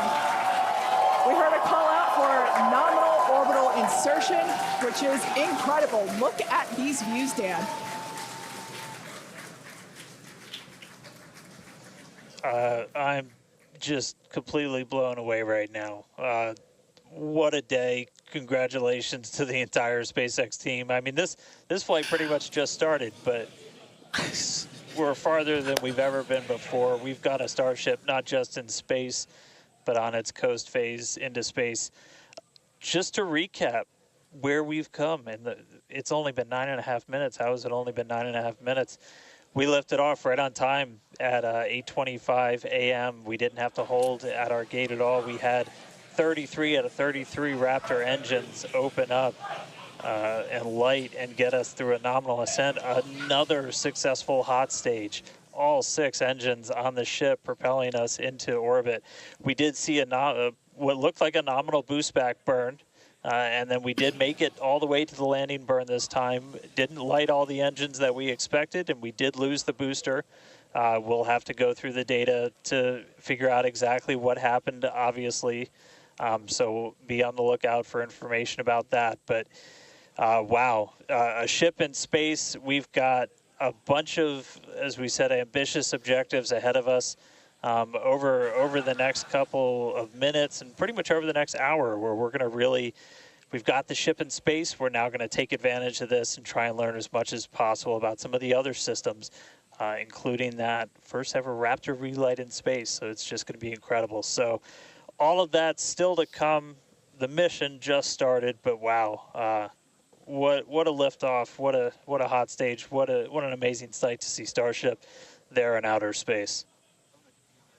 We heard a call out for nominal orbital insertion, which is incredible. Look at these views, Dan. I'm just completely blown away right now. What a day. Congratulations to the entire SpaceX team. I mean, this flight pretty much just started, but we're farther than we've ever been before. We've got a Starship not just in space, but on its coast phase into space. Just to recap where we've come, and it's only been 9.5 minutes. How has it only been 9.5 minutes? We lifted off right on time at 8:25 a.m. We didn't have to hold at our gate at all. We had 33 out of 33 Raptor engines open up and light and get us through a nominal ascent. Another successful hot stage. All 6 engines on the ship propelling us into orbit. We did see what looked like a nominal boostback burn. And then we did make it all the way to the landing burn this time. Didn't light all the engines that we expected, and we did lose the booster. We'll have to go through the data to figure out exactly what happened, obviously. So be on the lookout for information about that. But wow, a ship in space. We've got a bunch of, as we said, ambitious objectives ahead of us. Over the next couple of minutes and pretty much over the next hour, where we're going to really, we've got the ship in space. We're now going to take advantage of this and try and learn as much as possible about some of the other systems, including that first ever Raptor relight in space. So it's just going to be incredible. So all of that still to come. The mission just started, but wow, what a liftoff! What a hot stage! What an amazing sight to see Starship there in outer space.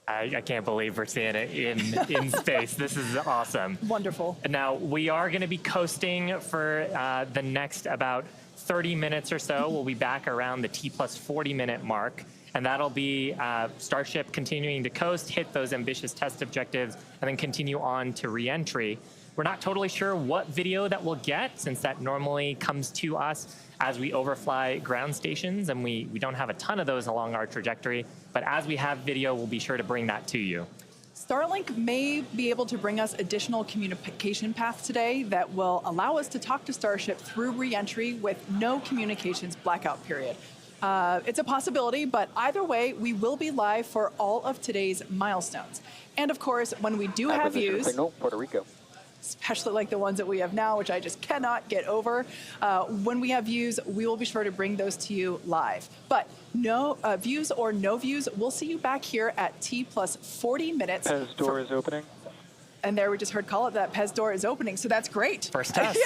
I can't believe we're seeing it in space. This is awesome. Wonderful. Now, we are going to be coasting for the next about 30 minutes or so. We'll be back around the T+40 minute mark. And that'll be Starship continuing to coast, hit those ambitious test objectives, and then continue on to re-entry. We're not totally sure what video that we'll get, since that normally comes to us as we overfly ground stations, and we don't have a ton of those along our trajectory. But as we have video, we'll be sure to bring that to you. Starlink may be able to bring us additional communication paths today that will allow us to talk to Starship through re-entry with no communications blackout period. It's a possibility, but either way, we will be live for all of today's milestones. And of course, when we do have views, signal, Puerto Rico. especially like the ones that we have now, which I just cannot get over. When we have views, we will be sure to bring those to you live. But no views or no views, we'll see you back here at T+40 minutes. Pez door is opening. And there we just heard call it that Pez door is opening, so that's great. First test.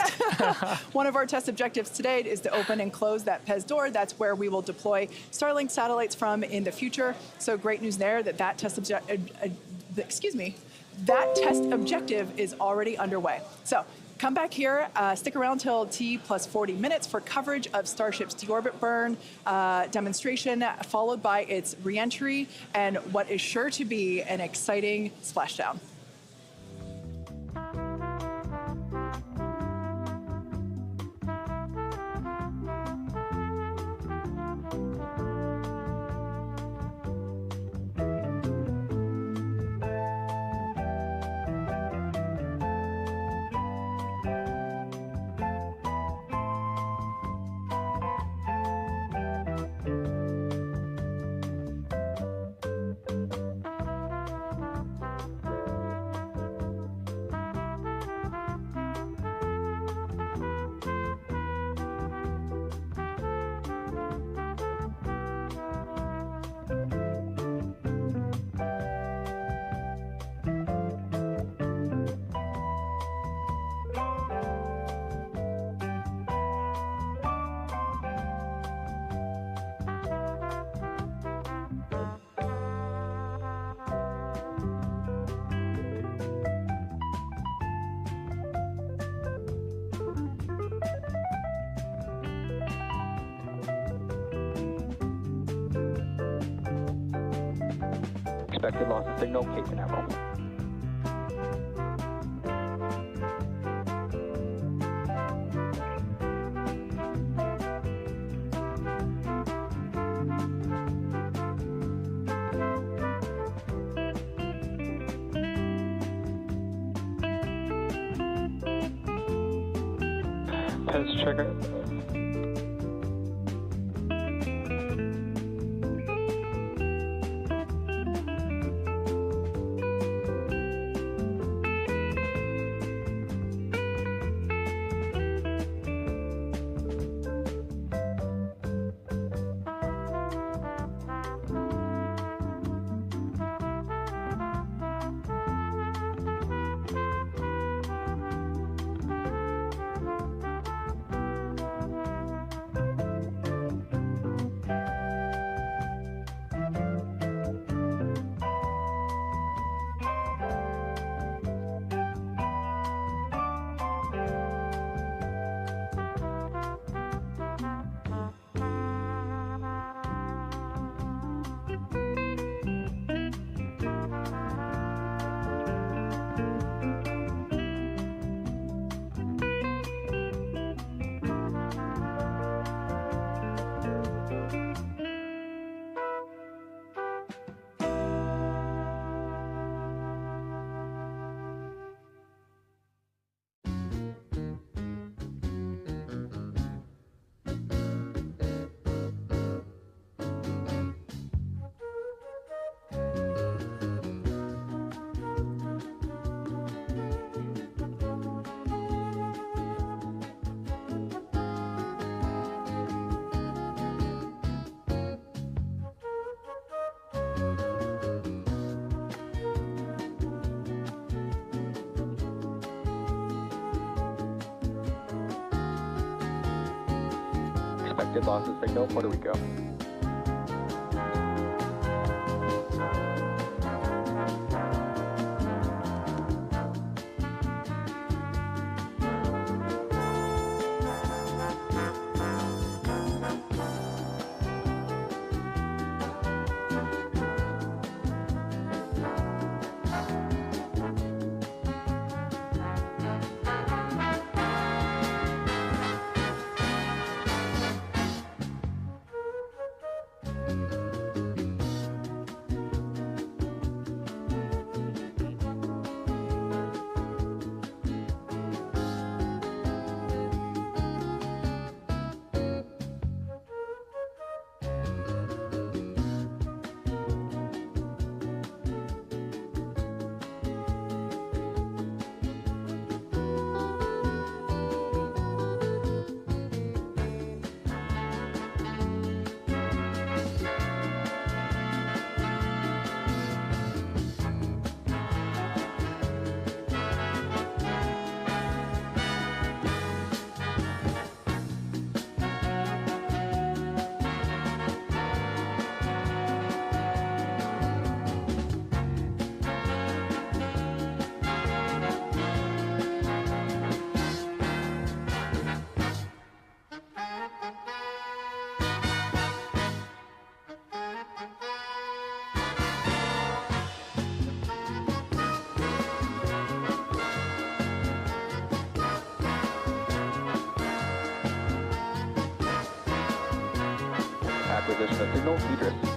One of our test objectives today is to open and close that Pez door. That's where we will deploy Starlink satellites from in the future. So great news there that that test objective is already underway. So Come back here, stick around till T plus 40 minutes for coverage of Starship's deorbit burn demonstration, followed by its reentry and what is sure to be an exciting splashdown. Expected loss of signal, Cape Canaveral. Test trigger. Expected loss of signal, Puerto Rico. Acquisition of signal, Idris.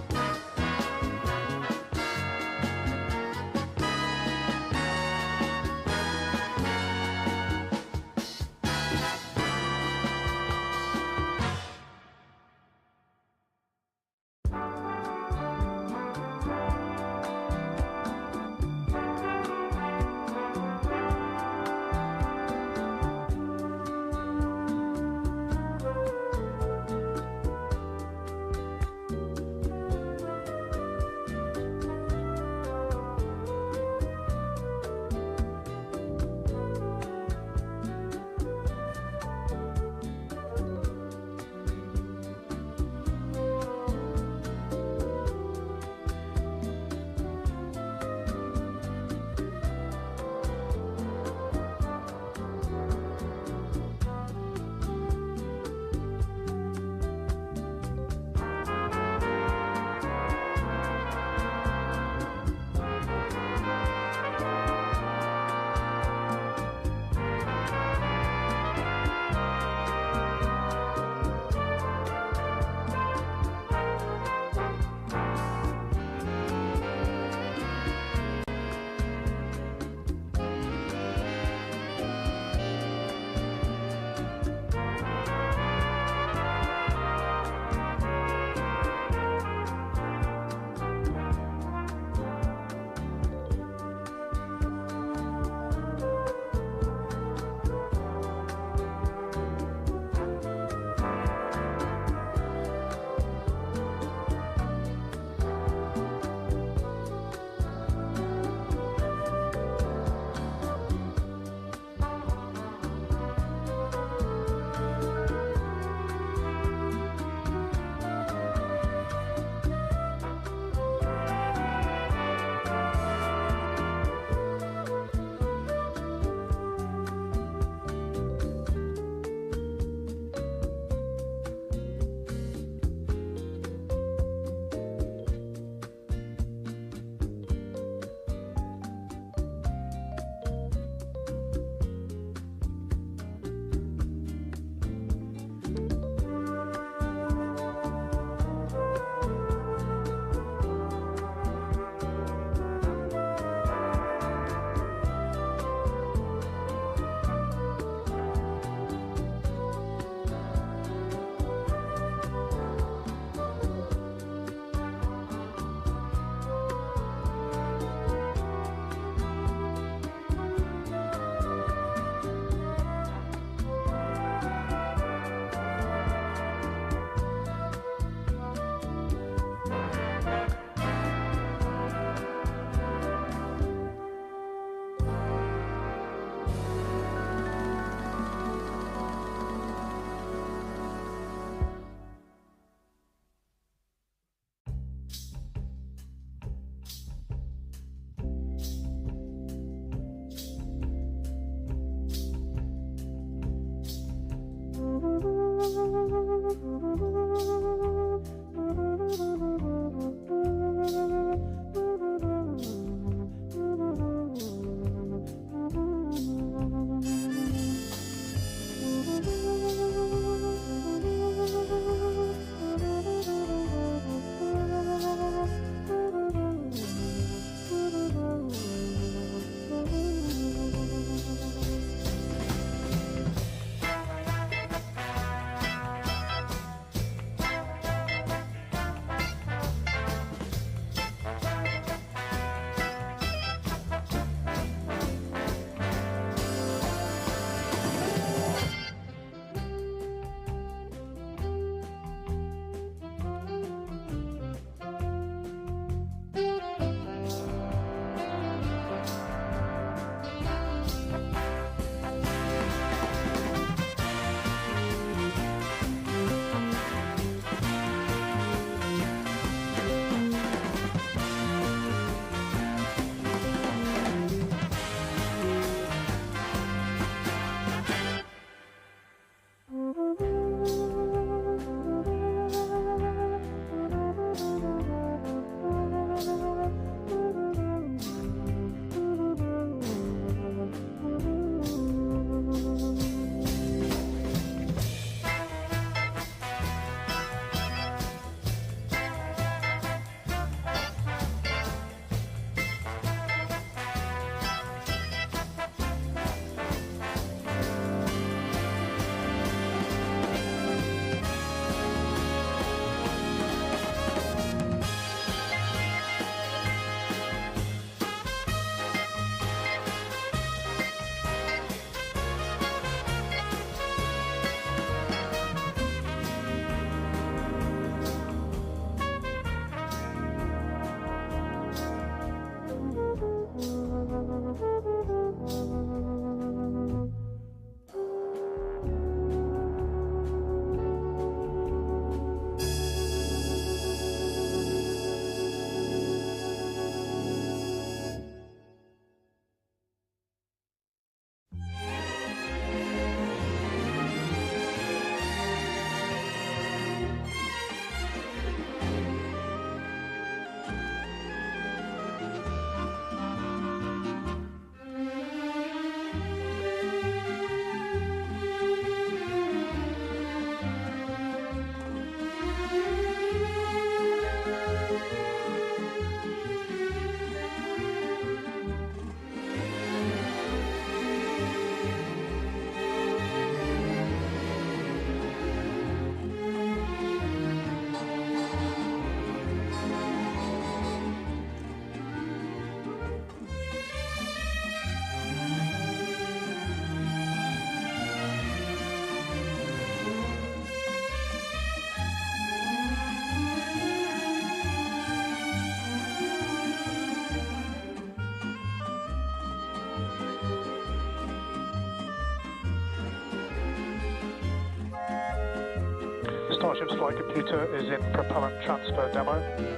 Starship's flight computer is in propellant transfer demo.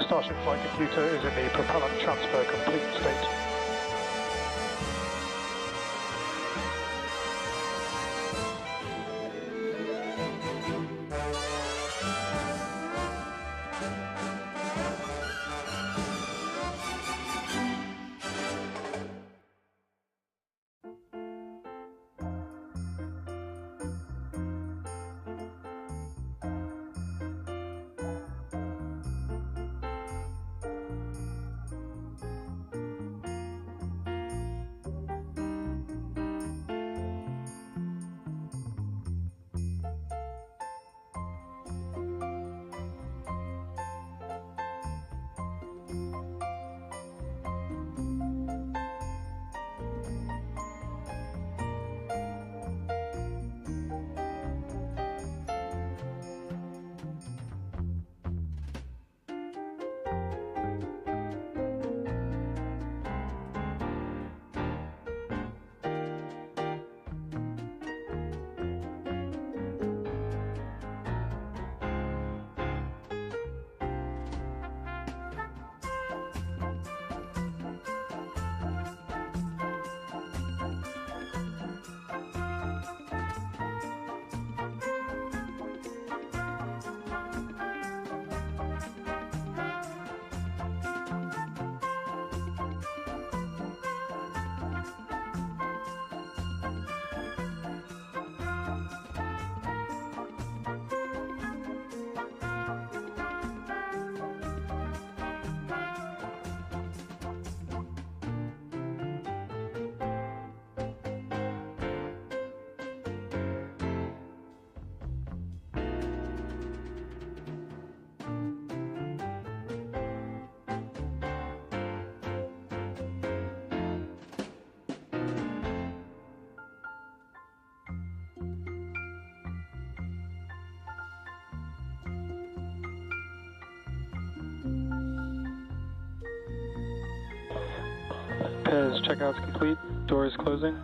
Starship flight computer is in the propellant transfer complete state. Repairs checkout's complete. Door is closing.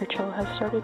Control has started.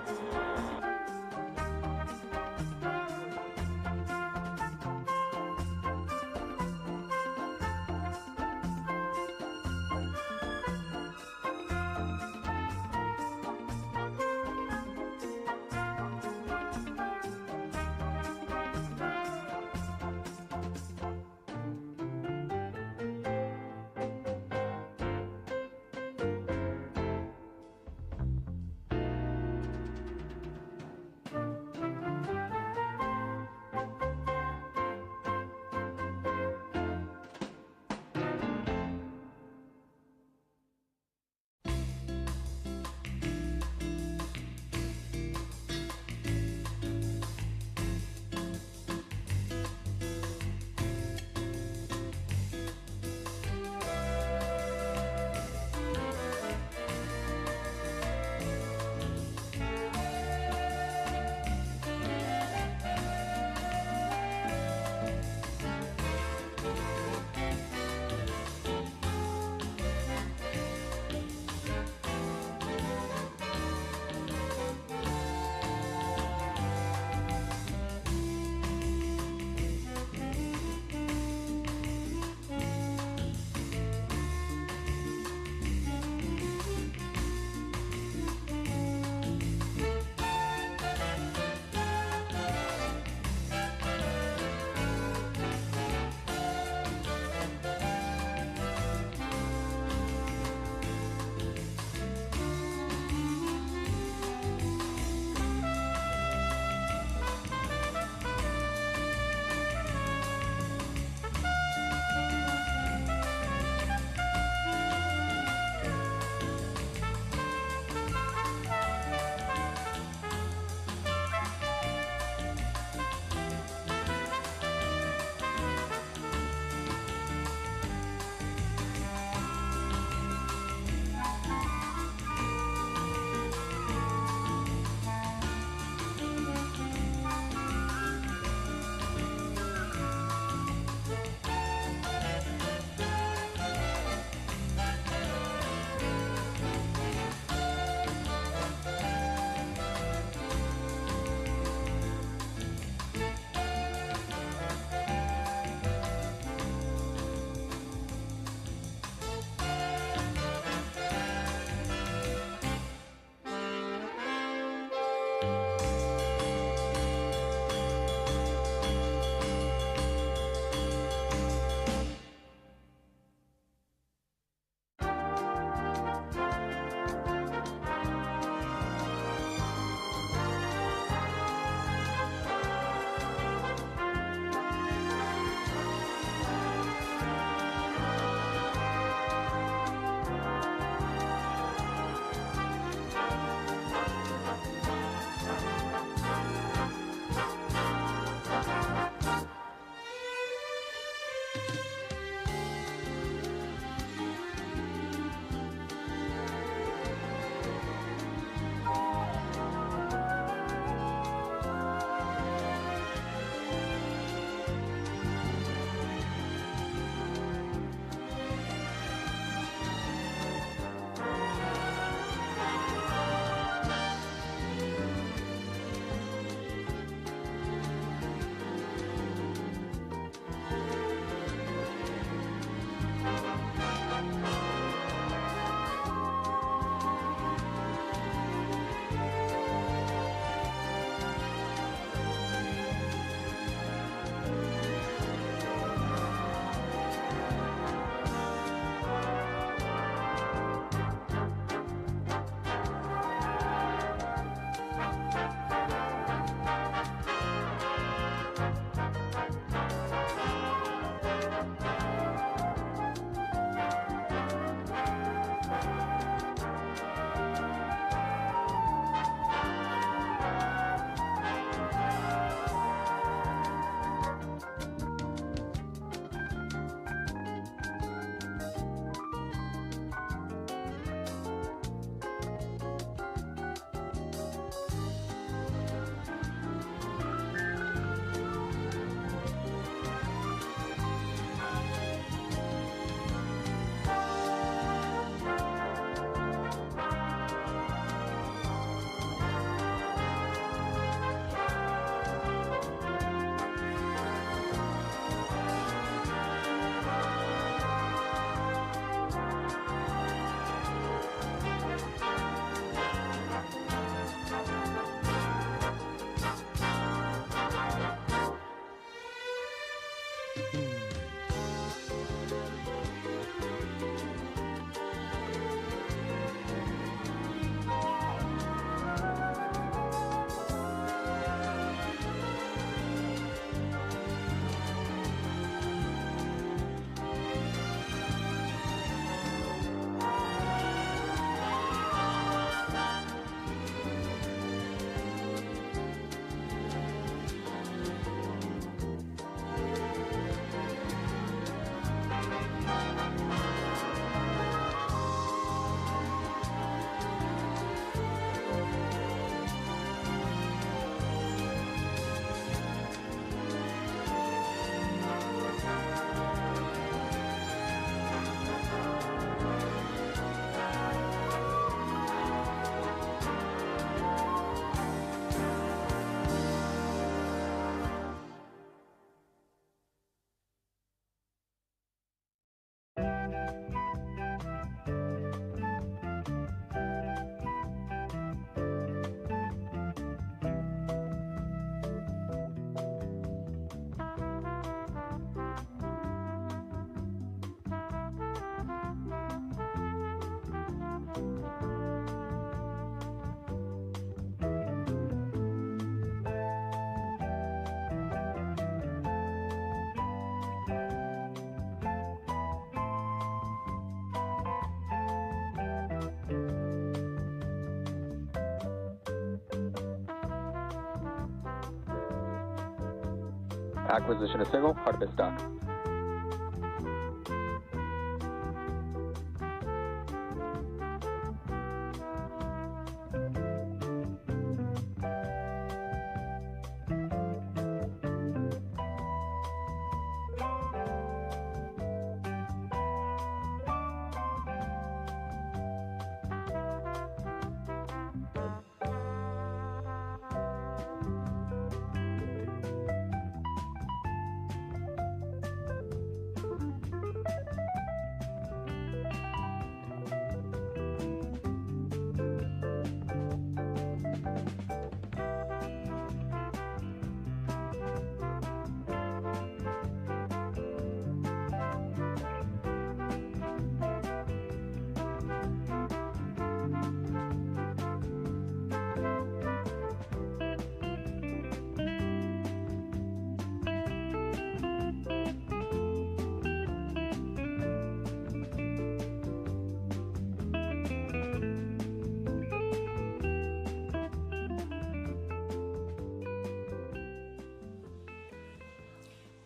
Acquisition of signal, Artemis dock.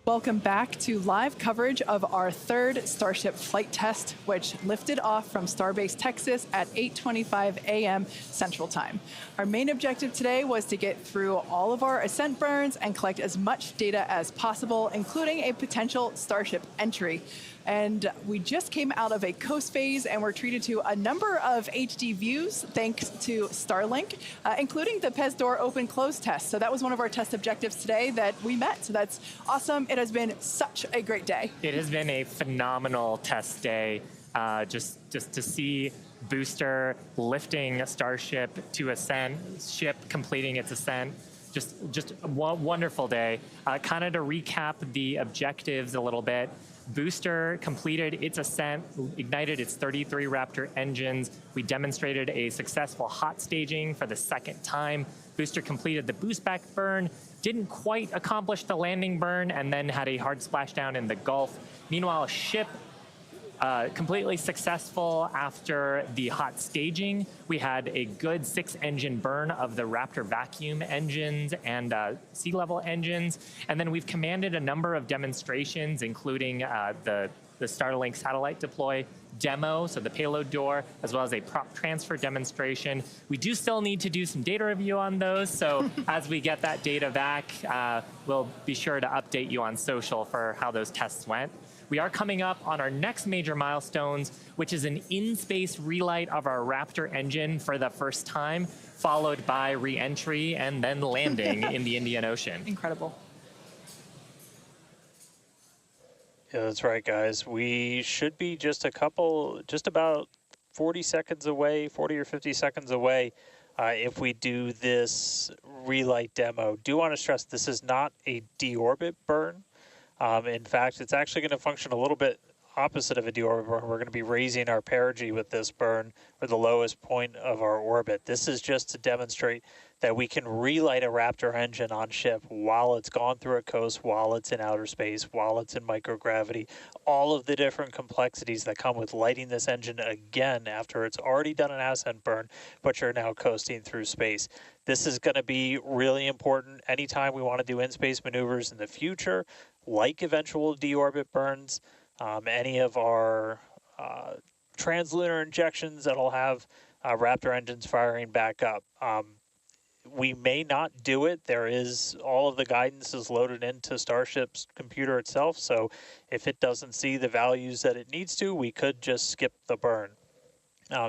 Welcome back to live coverage of our third Starship flight test, which lifted off from Starbase, Texas at 8:25 a.m. Central Time. Our main objective today was to get through all of our ascent burns and collect as much data as possible, including a potential Starship entry. And we just came out of a coast phase and were treated to a number of HD views thanks to Starlink, including the PEZ door open-close test. So that was one of our test objectives today that we met. So that's awesome. It has been such a great day. It has been a phenomenal test day. Just to see booster lifting a Starship to ascent, ship completing its ascent. Just a wonderful day. Kind of to recap the objectives a little bit. Booster completed its ascent, ignited its 33 Raptor engines. We demonstrated a successful hot staging for the second time. Booster completed the boostback burn, didn't quite accomplish the landing burn, and then had a hard splashdown in the Gulf. Meanwhile, ship completely successful after the hot staging. We had a good 6-engine burn of the Raptor vacuum engines and sea level engines. And then we've commanded a number of demonstrations, including the Starlink satellite deploy demo, so the payload door, as well as a prop transfer demonstration. We do still need to do some data review on those, so as we get that data back, we'll be sure to update you on social for how those tests went. We are coming up on our next major milestones, which is an in-space relight of our Raptor engine for the first time, followed by re-entry and then landing in the Indian Ocean. Incredible. Yeah, that's right, guys. We should be just about 40 seconds away, 40 or 50 seconds away if we do this relight demo. Do want to stress this is not a deorbit burn. In fact, it's actually going to function a little bit opposite of a deorbit burn. We're going to be raising our perigee with this burn, or the lowest point of our orbit. This is just to demonstrate that we can relight a Raptor engine on ship while it's gone through a coast, while it's in outer space, while it's in microgravity, all of the different complexities that come with lighting this engine again after it's already done an ascent burn, but you're now coasting through space. This is going to be really important anytime we want to do in-space maneuvers in the future, like eventual deorbit burns, any of our translunar injections that'll have Raptor engines firing back up. We may not do it. There is, all of the guidance is loaded into Starship's computer itself, so if it doesn't see the values that it needs to, we could just skip the burn.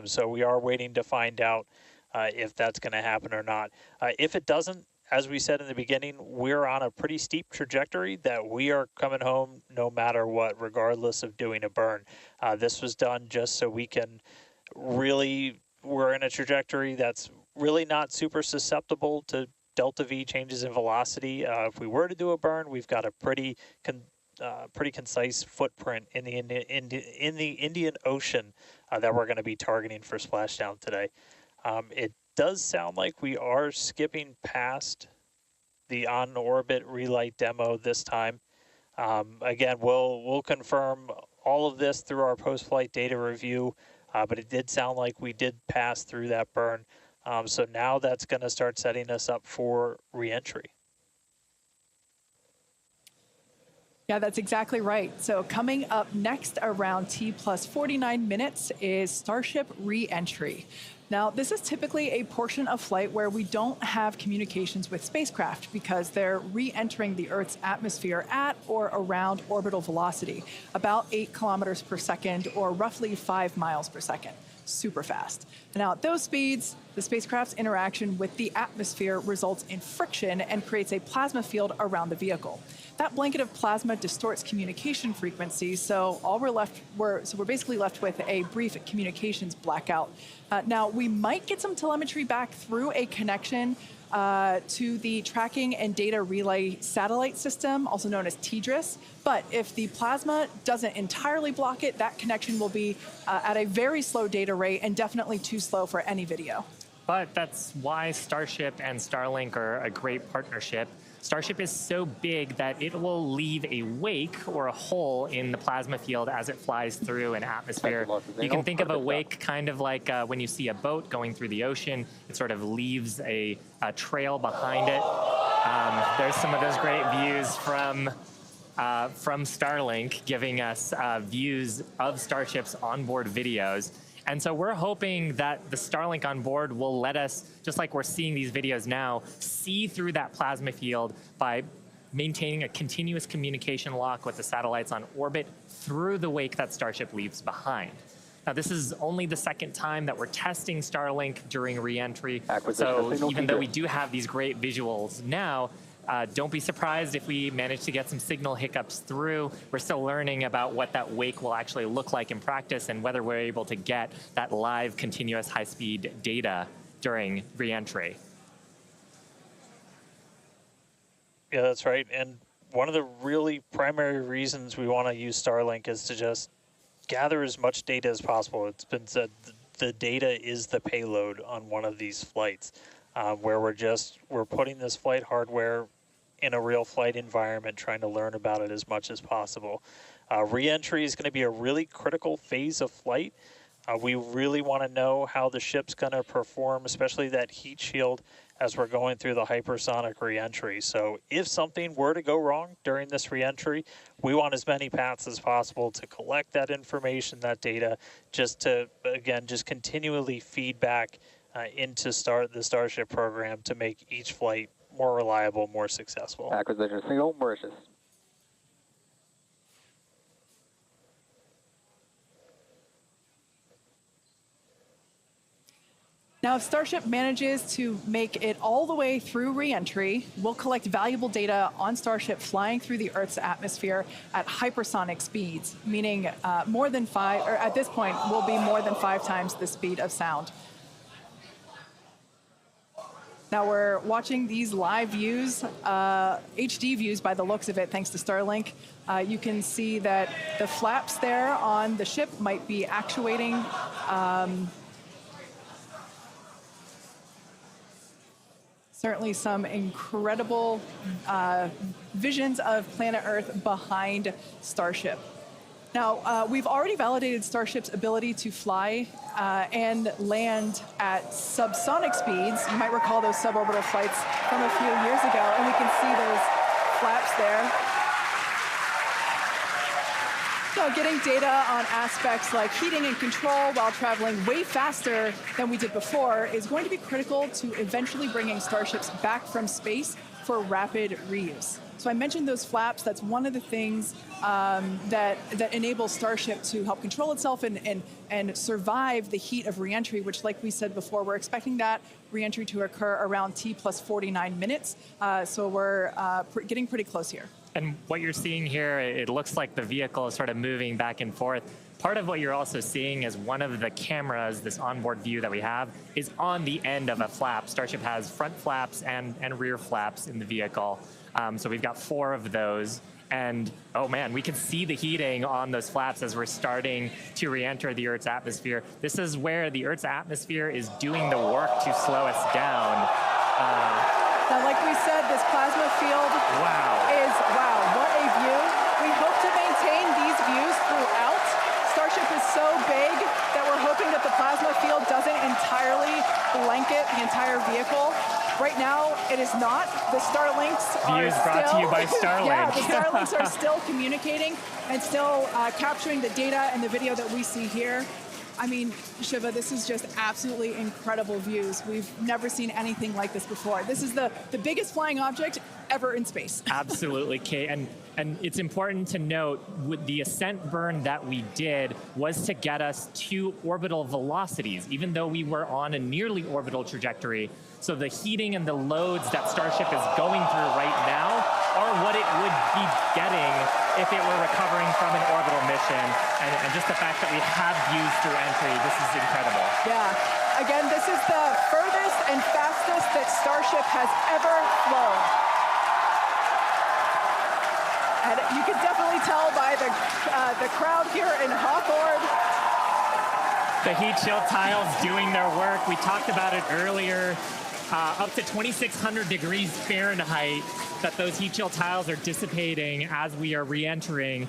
So we are waiting to find out if that's going to happen or not. If it doesn't, as we said in the beginning, we're on a pretty steep trajectory that we are coming home no matter what, regardless of doing a burn. This was done just so we can really, we're in a trajectory that's really not super susceptible to delta V changes in velocity. If we were to do a burn, we've got a pretty concise footprint in the Indian Ocean that we're going to be targeting for splashdown today. It does sound like we are skipping past the on-orbit relight demo this time. Again, we'll confirm all of this through our post-flight data review, but it did sound like we did pass through that burn. So now that's going to start setting us up for re-entry. Yeah, that's exactly right. So coming up next around T plus 49 minutes is Starship re-entry. Now, this is typically a portion of flight where we don't have communications with spacecraft because they're re-entering the Earth's atmosphere at or around orbital velocity, about 8 kilometers per second or roughly 5 miles per second. Super fast. Now, at those speeds, the spacecraft's interaction with the atmosphere results in friction and creates a plasma field around the vehicle. That blanket of plasma distorts communication frequencies, so we're basically left with a brief communications blackout. Now, we might get some telemetry back through a connection to the Tracking and Data Relay Satellite System, also known as TDRS. But if the plasma doesn't entirely block it, that connection will be at a very slow data rate and definitely too slow for any video. But that's why Starship and Starlink are a great partnership. Starship is so big that it will leave a wake or a hole in the plasma field as it flies through an atmosphere. You can think of a wake kind of like when you see a boat going through the ocean. It sort of leaves a trail behind it. There's some of those great views from Starlink giving us views of Starship's onboard videos. And so we're hoping that the Starlink on board will let us, just like we're seeing these videos now, see through that plasma field by maintaining a continuous communication lock with the satellites on orbit through the wake that Starship leaves behind. Now, this is only the second time that we're testing Starlink during re-entry. So even though we do have these great visuals now, don't be surprised if we manage to get some signal hiccups through. We're still learning about what that wake will actually look like in practice and whether we're able to get that live continuous high-speed data during re-entry. Yeah, that's right. And one of the really primary reasons we want to use Starlink is to just gather as much data as possible. It's been said the data is the payload on one of these flights. Where we're putting this flight hardware in a real flight environment, trying to learn about it as much as possible. Re-entry is going to be a really critical phase of flight. We really want to know how the ship's going to perform, especially that heat shield as we're going through the hypersonic re-entry. So if something were to go wrong during this re-entry, we want as many paths as possible to collect that information, that data, just to, again, just continually feed back into the Starship program to make each flight more reliable, more successful. Acquisition signal, Mauritius. Now, if Starship manages to make it all the way through re-entry, we'll collect valuable data on Starship flying through the Earth's atmosphere at hypersonic speeds, meaning more than 5, or at this point, will be more than 5 times the speed of sound. Now we're watching these live views, HD views by the looks of it, thanks to Starlink. You can see that the flaps there on the ship might be actuating. Certainly some incredible visions of planet Earth behind Starship. Now, we've already validated Starship's ability to fly and land at subsonic speeds. You might recall those suborbital flights from a few years ago, and we can see those flaps there. So getting data on aspects like heating and control while traveling way faster than we did before is going to be critical to eventually bringing Starships back from space for rapid reuse. So I mentioned those flaps. That's one of the things that enables Starship to help control itself and survive the heat of reentry, which, like we said before, we're expecting that reentry to occur around T plus 49 minutes. So we're getting pretty close here. And what you're seeing here, it looks like the vehicle is sort of moving back and forth. Part of what you're also seeing is one of the cameras, this onboard view that we have, is on the end of a flap. Starship has front flaps and rear flaps in the vehicle. So we've got 4 of those. And, oh man, we can see the heating on those flaps as we're starting to re-enter the Earth's atmosphere. This is where the Earth's atmosphere is doing the work to slow us down. Now, like we said, this plasma field is, wow, what a view. We hope to maintain these views throughout. Starship is so big that we're hoping that the plasma field doesn't entirely blanket the entire vehicle. Right now, it is not. The Starlinks are Views brought to you by Starlink. Yeah, the Starlinks are still communicating and still capturing the data and the video that we see here. I mean, Shiva, this is just absolutely incredible views. We've never seen anything like this before. This is the biggest flying object ever in space. Absolutely, Kate. And it's important to note, with the ascent burn that we did was to get us to orbital velocities, even though we were on a nearly orbital trajectory. So the heating and the loads that Starship is going through right now are what it would be getting if it were recovering from an orbital mission. And just the fact that we have views through entry, this is incredible. Yeah. Again, this is the furthest and fastest that Starship has ever flown. And you can definitely tell by the crowd here in Hawthorne. The heat shield tiles doing their work. We talked about it earlier. Up to 2,600 degrees Fahrenheit that those heat shield tiles are dissipating as we are re-entering.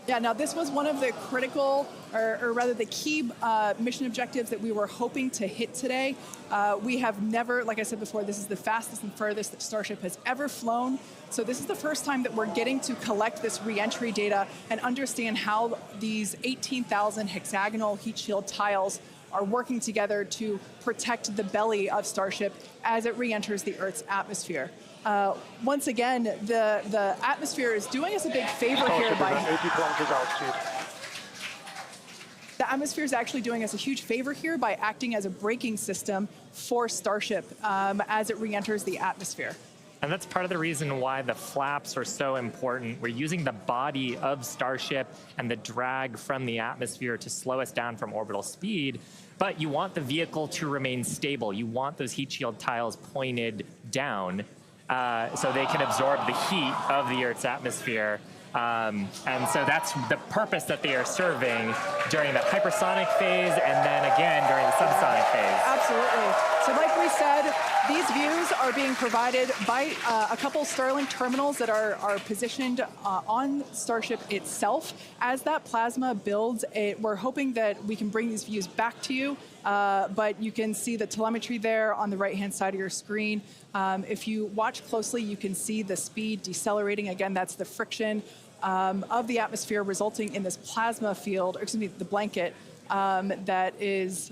Yeah, now this was one of the critical, or rather the key mission objectives that we were hoping to hit today. We have never, like I said before, this is the fastest and furthest that Starship has ever flown. So this is the first time that we're getting to collect this re-entry data and understand how these 18,000 hexagonal heat shield tiles are working together to protect the belly of Starship as it re-enters the Earth's atmosphere. Once again, the atmosphere is doing us a big favor here by... 80 kilometers altitude. The atmosphere is actually doing us a huge favor here by acting as a braking system for Starship as it re-enters the atmosphere. And that's part of the reason why the flaps are so important. We're using the body of Starship and the drag from the atmosphere to slow us down from orbital speed. But you want the vehicle to remain stable. You want those heat shield tiles pointed down so they can absorb the heat of the Earth's atmosphere. And so that's the purpose that they are serving during the hypersonic phase and then again during the subsonic phase. Absolutely. So like we said, these views are being provided by a couple Starlink terminals that are positioned on Starship itself. As that plasma builds, we're hoping that we can bring these views back to you, but you can see the telemetry there on the right-hand side of your screen. If you watch closely, you can see the speed decelerating. Again, that's the friction of the atmosphere resulting in this plasma field, or excuse me, the blanket that is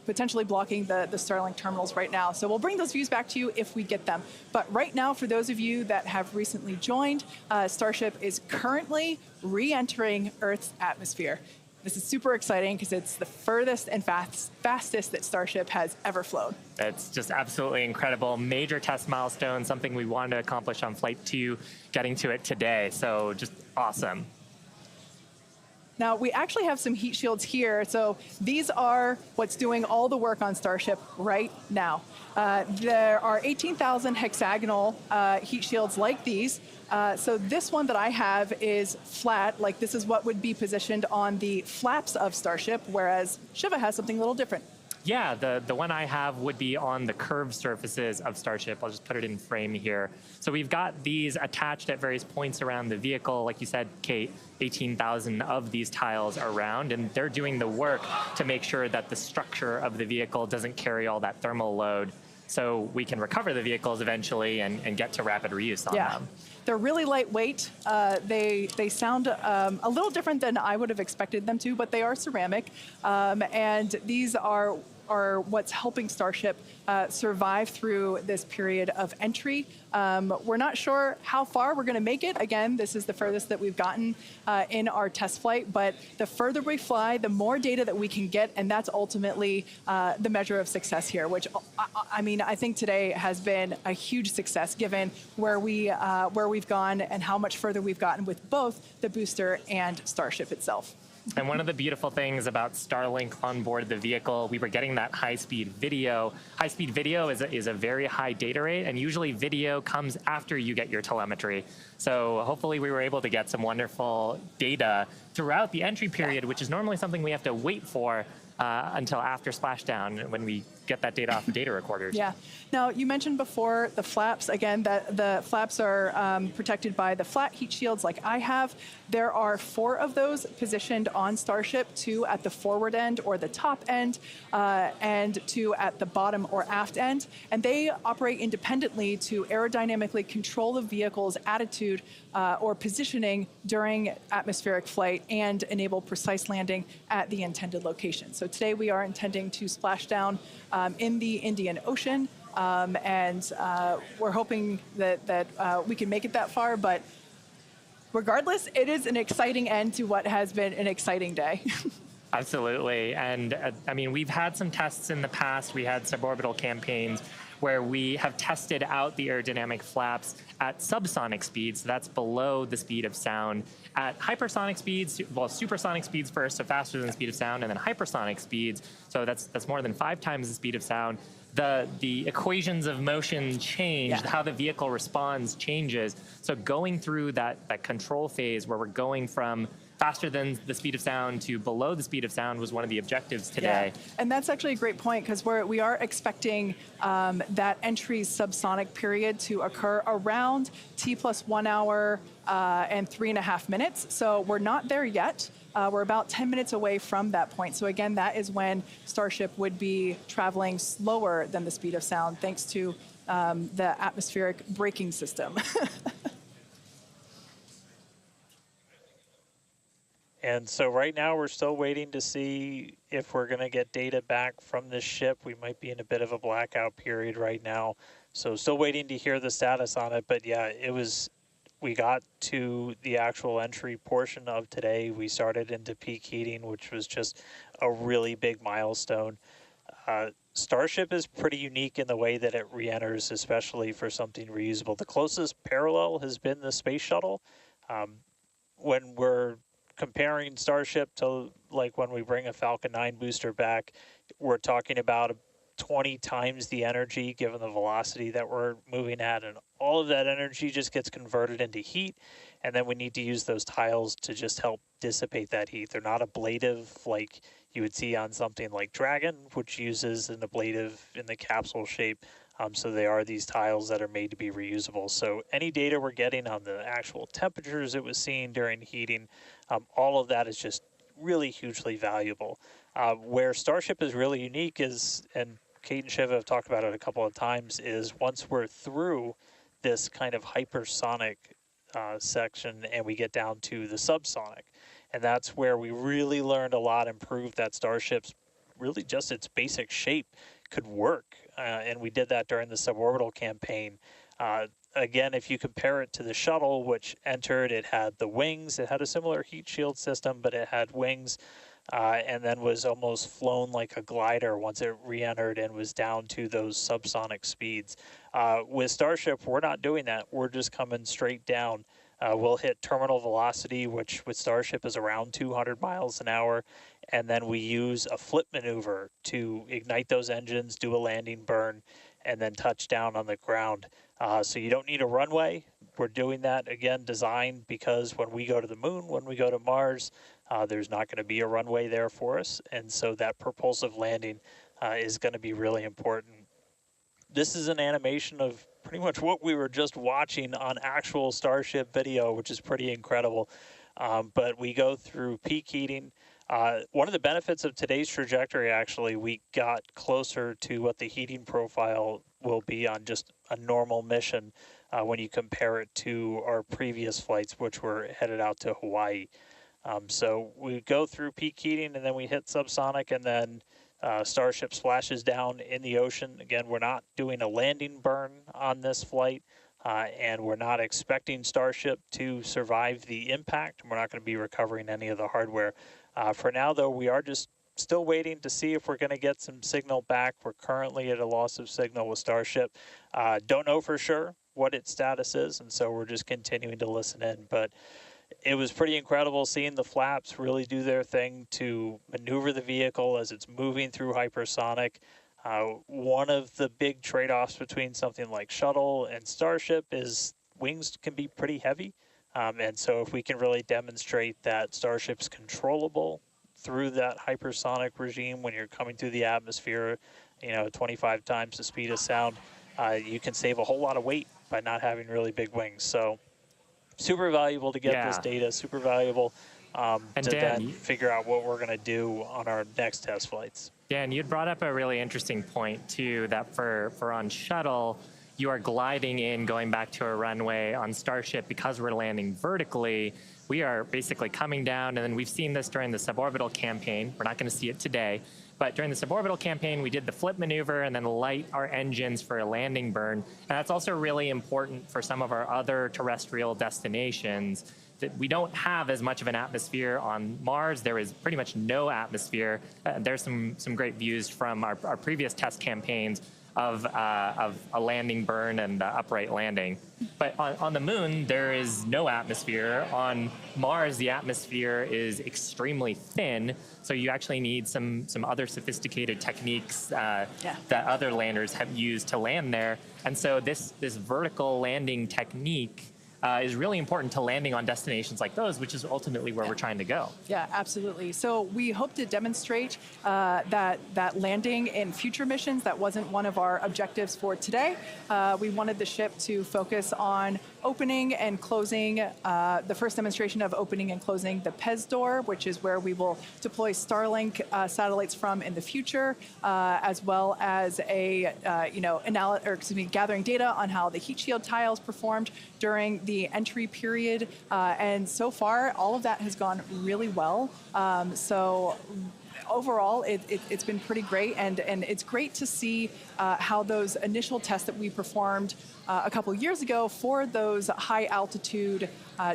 potentially blocking the Starlink terminals right now. So we'll bring those views back to you if we get them. But right now, for those of you that have recently joined, Starship is currently re-entering Earth's atmosphere. This is super exciting because it's the furthest and fastest that Starship has ever flown. It's just absolutely incredible. Major test milestone, something we wanted to accomplish on Flight 2, getting to it today. So just awesome. Now, we actually have some heat shields here. So these are what's doing all the work on Starship right now. There are 18,000 hexagonal heat shields like these. So this one that I have is flat, like this is what would be positioned on the flaps of Starship, whereas Shiva has something a little different. Yeah, the one I have would be on the curved surfaces of Starship. I'll just put it in frame here. So we've got these attached at various points around the vehicle. Like you said, Kate, 18,000 of these tiles around, and they're doing the work to make sure that the structure of the vehicle doesn't carry all that thermal load, so we can recover the vehicles eventually and get to rapid reuse on them. They're really lightweight. They sound a little different than I would have expected them to, but they are ceramic. And these are what's helping Starship survive through this period of entry. We're not sure how far we're going to make it. Again, this is the furthest that we've gotten in our test flight, but the further we fly, the more data that we can get, and that's ultimately the measure of success here, which, I mean, I think today has been a huge success given where we've gone and how much further we've gotten with both the booster and Starship itself. And one of the beautiful things about Starlink on board the vehicle, we were getting that high-speed video. High-speed video is a very high data rate, and usually video comes after you get your telemetry. So hopefully we were able to get some wonderful data throughout the entry period, which is normally something we have to wait for until after splashdown when we get that data off the data recorders. Yeah. Now, you mentioned before the flaps. Again, that the flaps are protected by the flat heat shields like I have. There are 4 of those positioned on Starship, 2 at the forward end or the top end, and 2 at the bottom or aft end. And they operate independently to aerodynamically control the vehicle's attitude or positioning during atmospheric flight and enable precise landing at the intended location. So today we are intending to splash down in the Indian Ocean, and we're hoping that we can make it that far, but regardless, it is an exciting end to what has been an exciting day. Absolutely, and I mean, we've had some tests in the past. We had suborbital campaigns where we have tested out the aerodynamic flaps at subsonic speeds, so that's below the speed of sound. At hypersonic speeds, well, supersonic speeds first, so faster than the speed of sound, and then hypersonic speeds, so that's more than 5 times the speed of sound. The equations of motion change, how the vehicle responds changes. So going through that control phase where we're going from faster than the speed of sound to below the speed of sound was one of the objectives today. Yeah. And that's actually a great point, because we are expecting that entry subsonic period to occur around T plus 1 hour and 3.5 minutes. So we're not there yet. We're about 10 minutes away from that point. So again, that is when Starship would be traveling slower than the speed of sound, thanks to the atmospheric braking system. And so right now we're still waiting to see if we're going to get data back from this ship. We might be in a bit of a blackout period right now. So still waiting to hear the status on it. But yeah, we got to the actual entry portion of today. We started into peak heating, which was just a really big milestone. Starship is pretty unique in the way that it re-enters, especially for something reusable. The closest parallel has been the space shuttle. When we're comparing Starship to like when we bring a Falcon 9 booster back, we're talking about 20 times the energy given the velocity that we're moving at, and all of that energy just gets converted into heat, and then we need to use those tiles to just help dissipate that heat. They're not ablative like you would see on something like Dragon, which uses an ablative in the capsule shape. So they are these tiles that are made to be reusable. So any data we're getting on the actual temperatures it was seeing during heating, all of that is just really hugely valuable. Where Starship is really unique is, and Kate and Shiv have talked about it a couple of times, is once we're through this kind of hypersonic section and we get down to the subsonic. And that's where we really learned a lot and proved that Starship's really just its basic shape could work. And we did that during the suborbital campaign. Again, if you compare it to the shuttle, which entered, it had the wings, it had a similar heat shield system, but it had wings, and then was almost flown like a glider once it re-entered and was down to those subsonic speeds. With Starship, we're not doing that. We're just coming straight down. We'll hit terminal velocity, which with Starship is around 200 miles an hour, and then we use a flip maneuver to ignite those engines, do a landing burn, and then touch down on the ground. So you don't need a runway. We're doing that, again, designed because when we go to the moon, when we go to Mars, there's not going to be a runway there for us, and so that propulsive landing is going to be really important. This is an animation of pretty much what we were just watching on actual Starship video, which is pretty incredible. But we go through peak heating. One of the benefits of today's trajectory, actually, we got closer to what the heating profile will be on just a normal mission when you compare it to our previous flights, which were headed out to Hawaii. So we go through peak heating, and then we hit subsonic, and then Starship splashes down in the ocean. Again, we're not doing a landing burn on this flight, and we're not expecting Starship to survive the impact. We're not going to be recovering any of the hardware. For now, though, we are just still waiting to see if we're going to get some signal back. We're currently at a loss of signal with Starship. Don't know for sure what its status is, and so we're just continuing to listen in. But it was pretty incredible seeing the flaps really do their thing to maneuver the vehicle as it's moving through hypersonic. One of the big trade-offs between something like Shuttle and Starship is wings can be pretty heavy. And so if we can really demonstrate that Starship's controllable through that hypersonic regime when you're coming through the atmosphere, 25 times the speed of sound, you can save a whole lot of weight by not having really big wings. So super valuable to get this data, super valuable to then figure out what we're going to do on our next test flights. Dan, you'd brought up a really interesting point too, that for on shuttle, you are gliding in, going back to a runway. On Starship, because we're landing vertically, we are basically coming down, and then we've seen this during the suborbital campaign. We're not going to see it today, but during the suborbital campaign, we did the flip maneuver and then light our engines for a landing burn. And that's also really important for some of our other terrestrial destinations, that we don't have as much of an atmosphere on Mars. There is pretty much no atmosphere. There's some great views from our previous test campaigns of a landing burn and the upright landing. But on the moon, there is no atmosphere. On Mars, the atmosphere is extremely thin, so you actually need some other sophisticated techniques that other landers have used to land there. And so this vertical landing technique is really important to landing on destinations like those, which is ultimately where we're trying to go. Yeah, absolutely. So we hope to demonstrate that landing in future missions. That wasn't one of our objectives for today. We wanted the ship to focus on opening and closing, the first demonstration of opening and closing the PEZ door, which is where we will deploy Starlink satellites from in the future, as well as gathering data on how the heat shield tiles performed during the entry period. And so far, all of that has gone really well. So overall, it's been pretty great, and it's great to see how those initial tests that we performed a couple years ago for those high altitude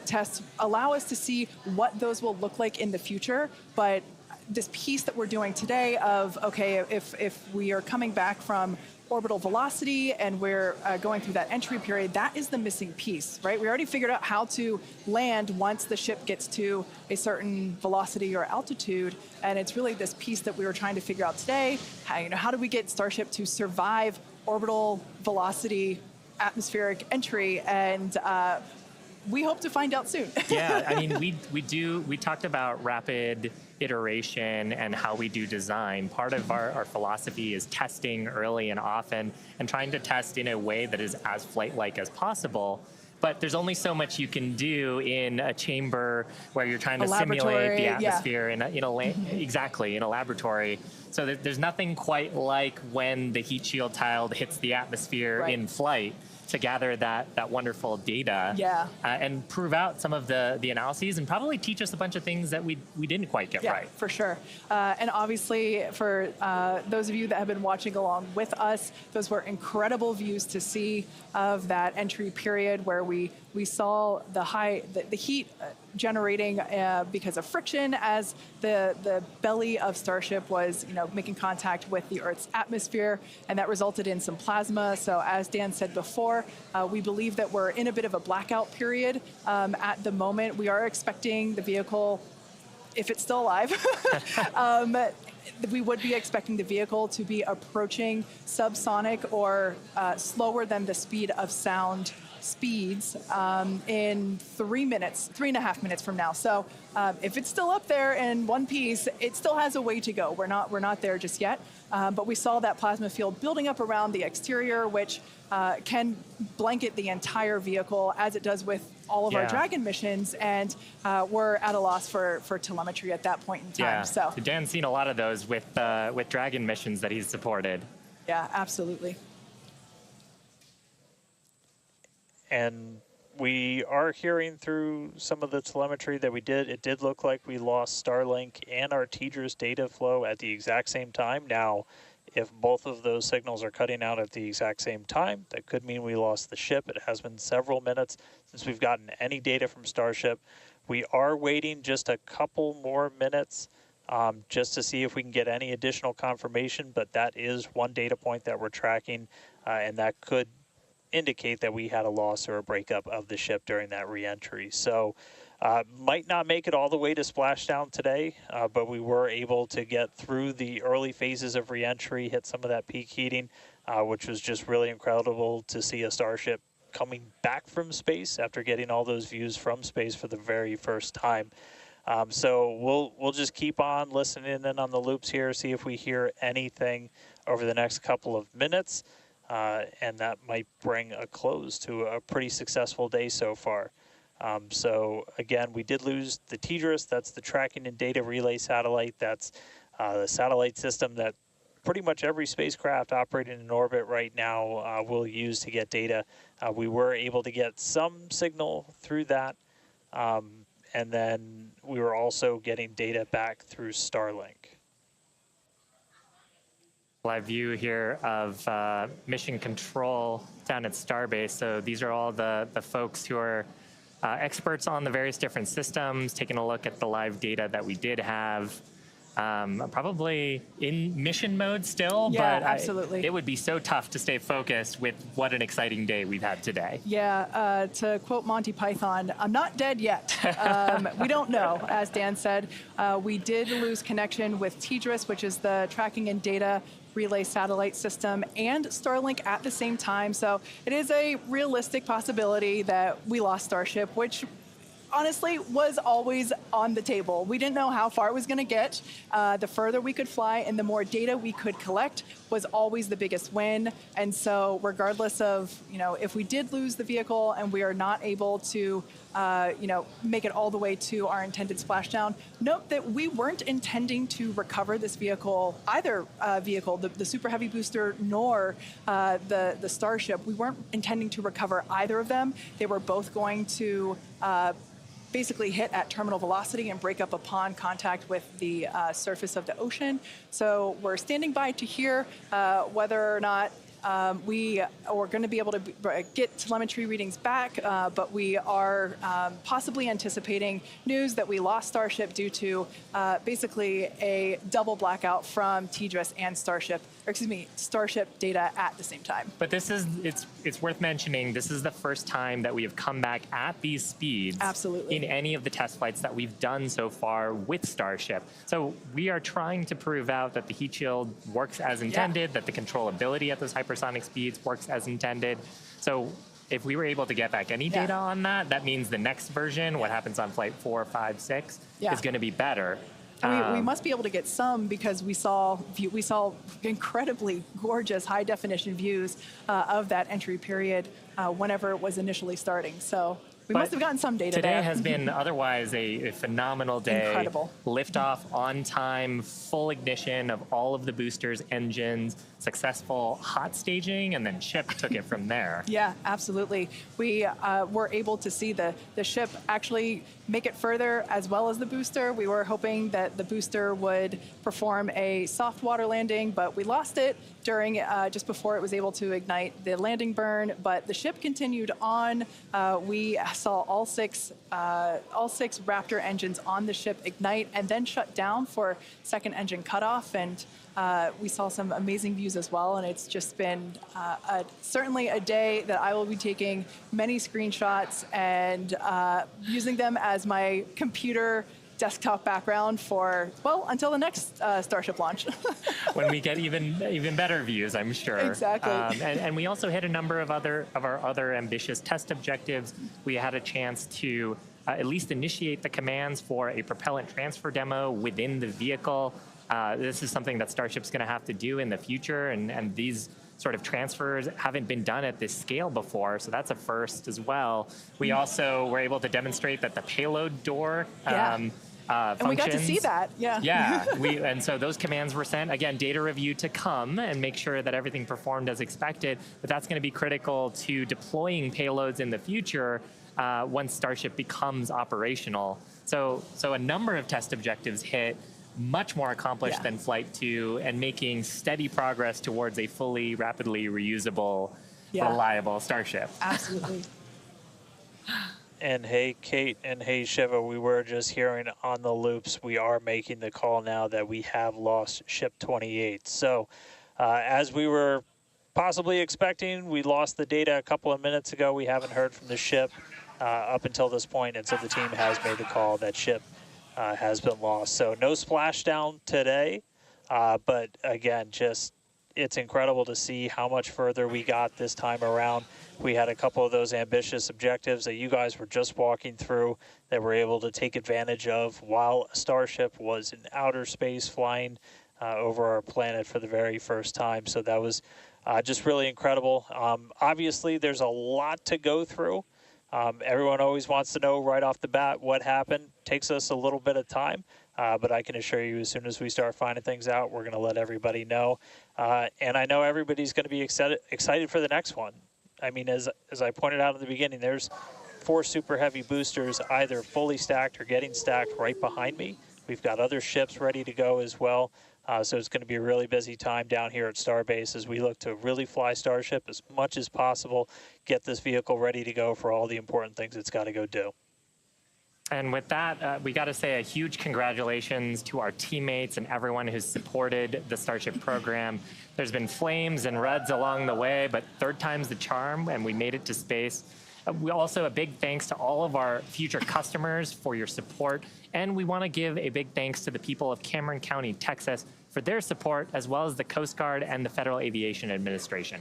tests allow us to see what those will look like in the future. But this piece that we're doing today of, okay, if we are coming back from orbital velocity and we're going through that entry period, that is the missing piece, right? We already figured out how to land once the ship gets to a certain velocity or altitude, and it's really this piece that we were trying to figure out today. How do we get Starship to survive orbital velocity, atmospheric entry, and we hope to find out soon. Yeah, I mean, we talked about rapid iteration and how we do design. Part of our philosophy is testing early and often and trying to test in a way that is as flight-like as possible. But there's only so much you can do in a chamber where you're trying to simulate the atmosphere in a laboratory. So there's nothing quite like when the heat shield tile hits the atmosphere in flight to gather that wonderful data and prove out some of the analyses and probably teach us a bunch of things that we didn't quite get right. For sure. And obviously, for those of you that have been watching along with us, those were incredible views to see of that entry period where we saw the heat generating because of friction as the belly of Starship was making contact with the Earth's atmosphere, and that resulted in some plasma. So as Dan said before, we believe that we're in a bit of a blackout period at the moment. We are expecting the vehicle, if it's still alive, we would be expecting the vehicle to be approaching subsonic or slower than the speed of sound speeds in 3.5 minutes from now. So if it's still up there in one piece, it still has a way to go. We're not there just yet. But we saw that plasma field building up around the exterior, which can blanket the entire vehicle as it does with all of our Dragon missions, and we're at a loss for telemetry at that point in time. Yeah. So Dan's seen a lot of those with Dragon missions that he's supported. Yeah, absolutely. And we are hearing through some of the telemetry that we did. It did look like we lost Starlink and our TDRS data flow at the exact same time. Now, if both of those signals are cutting out at the exact same time, that could mean we lost the ship. It has been several minutes since we've gotten any data from Starship. We are waiting just a couple more minutes just to see if we can get any additional confirmation, but that is one data point that we're tracking, and that could indicate that we had a loss or a breakup of the ship during that re-entry. So might not make it all the way to splashdown today, but we were able to get through the early phases of re-entry, hit some of that peak heating, which was just really incredible to see a Starship coming back from space after getting all those views from space for the very first time. So we'll just keep on listening in on the loops here, see if we hear anything over the next couple of minutes, and that might bring a close to a pretty successful day so far. So again, we did lose the TDRS. That's the tracking and data relay satellite. That's the satellite system that pretty much every spacecraft operating in orbit right now will use to get data. We were able to get some signal through that. And then we were also getting data back through Starlink. Live view here of mission control down at Starbase. So these are all the folks who are experts on the various different systems, taking a look at the live data that we did have. Probably in mission mode still, Yeah, but absolutely. It would be so tough to stay focused with what an exciting day we've had today. Yeah, to quote Monty Python, I'm not dead yet. We don't know, as Dan said. We did lose connection with TDRS, which is the tracking and data relay satellite system, and Starlink at the same time. So it is a realistic possibility that we lost Starship, which honestly was always on the table. We didn't know how far it was going to get. The further we could fly and the more data we could collect was always the biggest win. And so regardless of, if we did lose the vehicle and we are not able to, make it all the way to our intended splashdown, note that we weren't intending to recover this vehicle, either vehicle, the Super Heavy booster nor the Starship. We weren't intending to recover either of them. They were both going to basically hit at terminal velocity and break up upon contact with the surface of the ocean. So we're standing by to hear whether or not we are going to be able to get telemetry readings back, but we are possibly anticipating news that we lost Starship due to basically a double blackout from TDRS and Starship data at the same time. But it's worth mentioning, this is the first time that we have come back at these speeds Absolutely. in any of the test flights that we've done so far with Starship. So we are trying to prove out that the heat shield works as intended, that the controllability at those hypersonic speeds works as intended. So if we were able to get back any data on that, that means the next version, what happens on flight 4, 5, 6, is going to be better. We must be able to get some because we saw incredibly gorgeous high definition views of that entry period whenever it was initially starting. So we must have gotten some data today there. has been otherwise a phenomenal day. Incredible. Liftoff on time, full ignition of all of the boosters, engines, successful hot staging, and then ship took it from there. Yeah, absolutely. We were able to see the ship actually make it further as well as the booster. We were hoping that the booster would perform a soft water landing, but we lost it during just before it was able to ignite the landing burn. But the ship continued on. We saw all six Raptor engines on the ship ignite and then shut down for second engine cutoff. And we saw some amazing views as well, and it's just been certainly a day that I will be taking many screenshots and using them as my computer desktop background for, well, until the next Starship launch. When we get even better views, I'm sure. Exactly. And we also hit a number of our other ambitious test objectives. We had a chance to at least initiate the commands for a propellant transfer demo within the vehicle. This is something that Starship's going to have to do in the future, and these sort of transfers haven't been done at this scale before, so that's a first as well. We also were able to demonstrate that the payload door functions. And we got to see that, yeah. Yeah, and so those commands were sent. Again, data review to come and make sure that everything performed as expected, but that's going to be critical to deploying payloads in the future once Starship becomes operational. So a number of test objectives hit, much more accomplished than Flight 2, and making steady progress towards a fully, rapidly reusable, reliable Starship. Absolutely. And hey, Kate, and hey, Shiva, we were just hearing on the loops, we are making the call now that we have lost Ship 28. So as we were possibly expecting, we lost the data a couple of minutes ago. We haven't heard from the ship up until this point, and so the team has made the call that ship has been lost. So no splashdown today, but again, just it's incredible to see how much further we got this time around. We had a couple of those ambitious objectives that you guys were just walking through that we're able to take advantage of while Starship was in outer space flying over our planet for the very first time. So that was just really incredible. Obviously, there's a lot to go through. Everyone always wants to know right off the bat what happened. Takes us a little bit of time, but I can assure you as soon as we start finding things out, we're going to let everybody know. And I know everybody's going to be excited for the next one. I mean, as I pointed out in the beginning, there's 4 super heavy boosters either fully stacked or getting stacked right behind me. We've got other ships ready to go as well. So it's going to be a really busy time down here at Starbase as we look to really fly Starship as much as possible, get this vehicle ready to go for all the important things it's got to go do. And with that, we got to say a huge congratulations to our teammates and everyone who's supported the Starship program. There's been flames and reds along the way, but third time's the charm, and we made it to space. We also a big thanks to all of our future customers for your support, and we want to give a big thanks to the people of Cameron County, Texas, for their support, as well as the Coast Guard and the Federal Aviation Administration.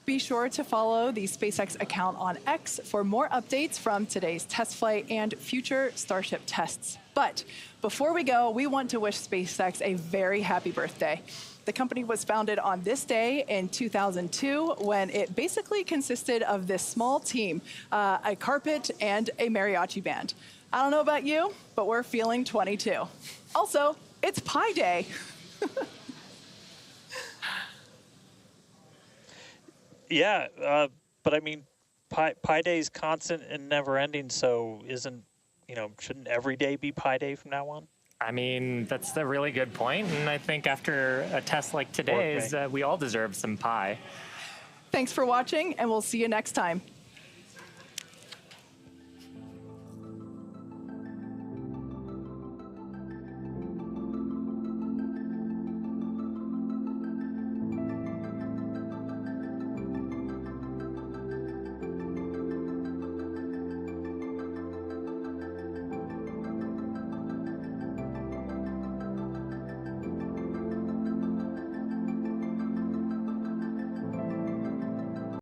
Be sure to follow the SpaceX account on X for more updates from today's test flight and future Starship tests. But before we go, we want to wish SpaceX a very happy birthday. The company was founded on this day in 2002 when it basically consisted of this small team, a carpet and a mariachi band. I don't know about you, but we're feeling 22. Also, it's Pi Day. Yeah, but I mean, Pi Day is constant and never ending, so shouldn't every day be Pi Day from now on? I mean, that's a really good point, and I think after a test like today's, we all deserve some pie. Thanks for watching, and we'll see you next time.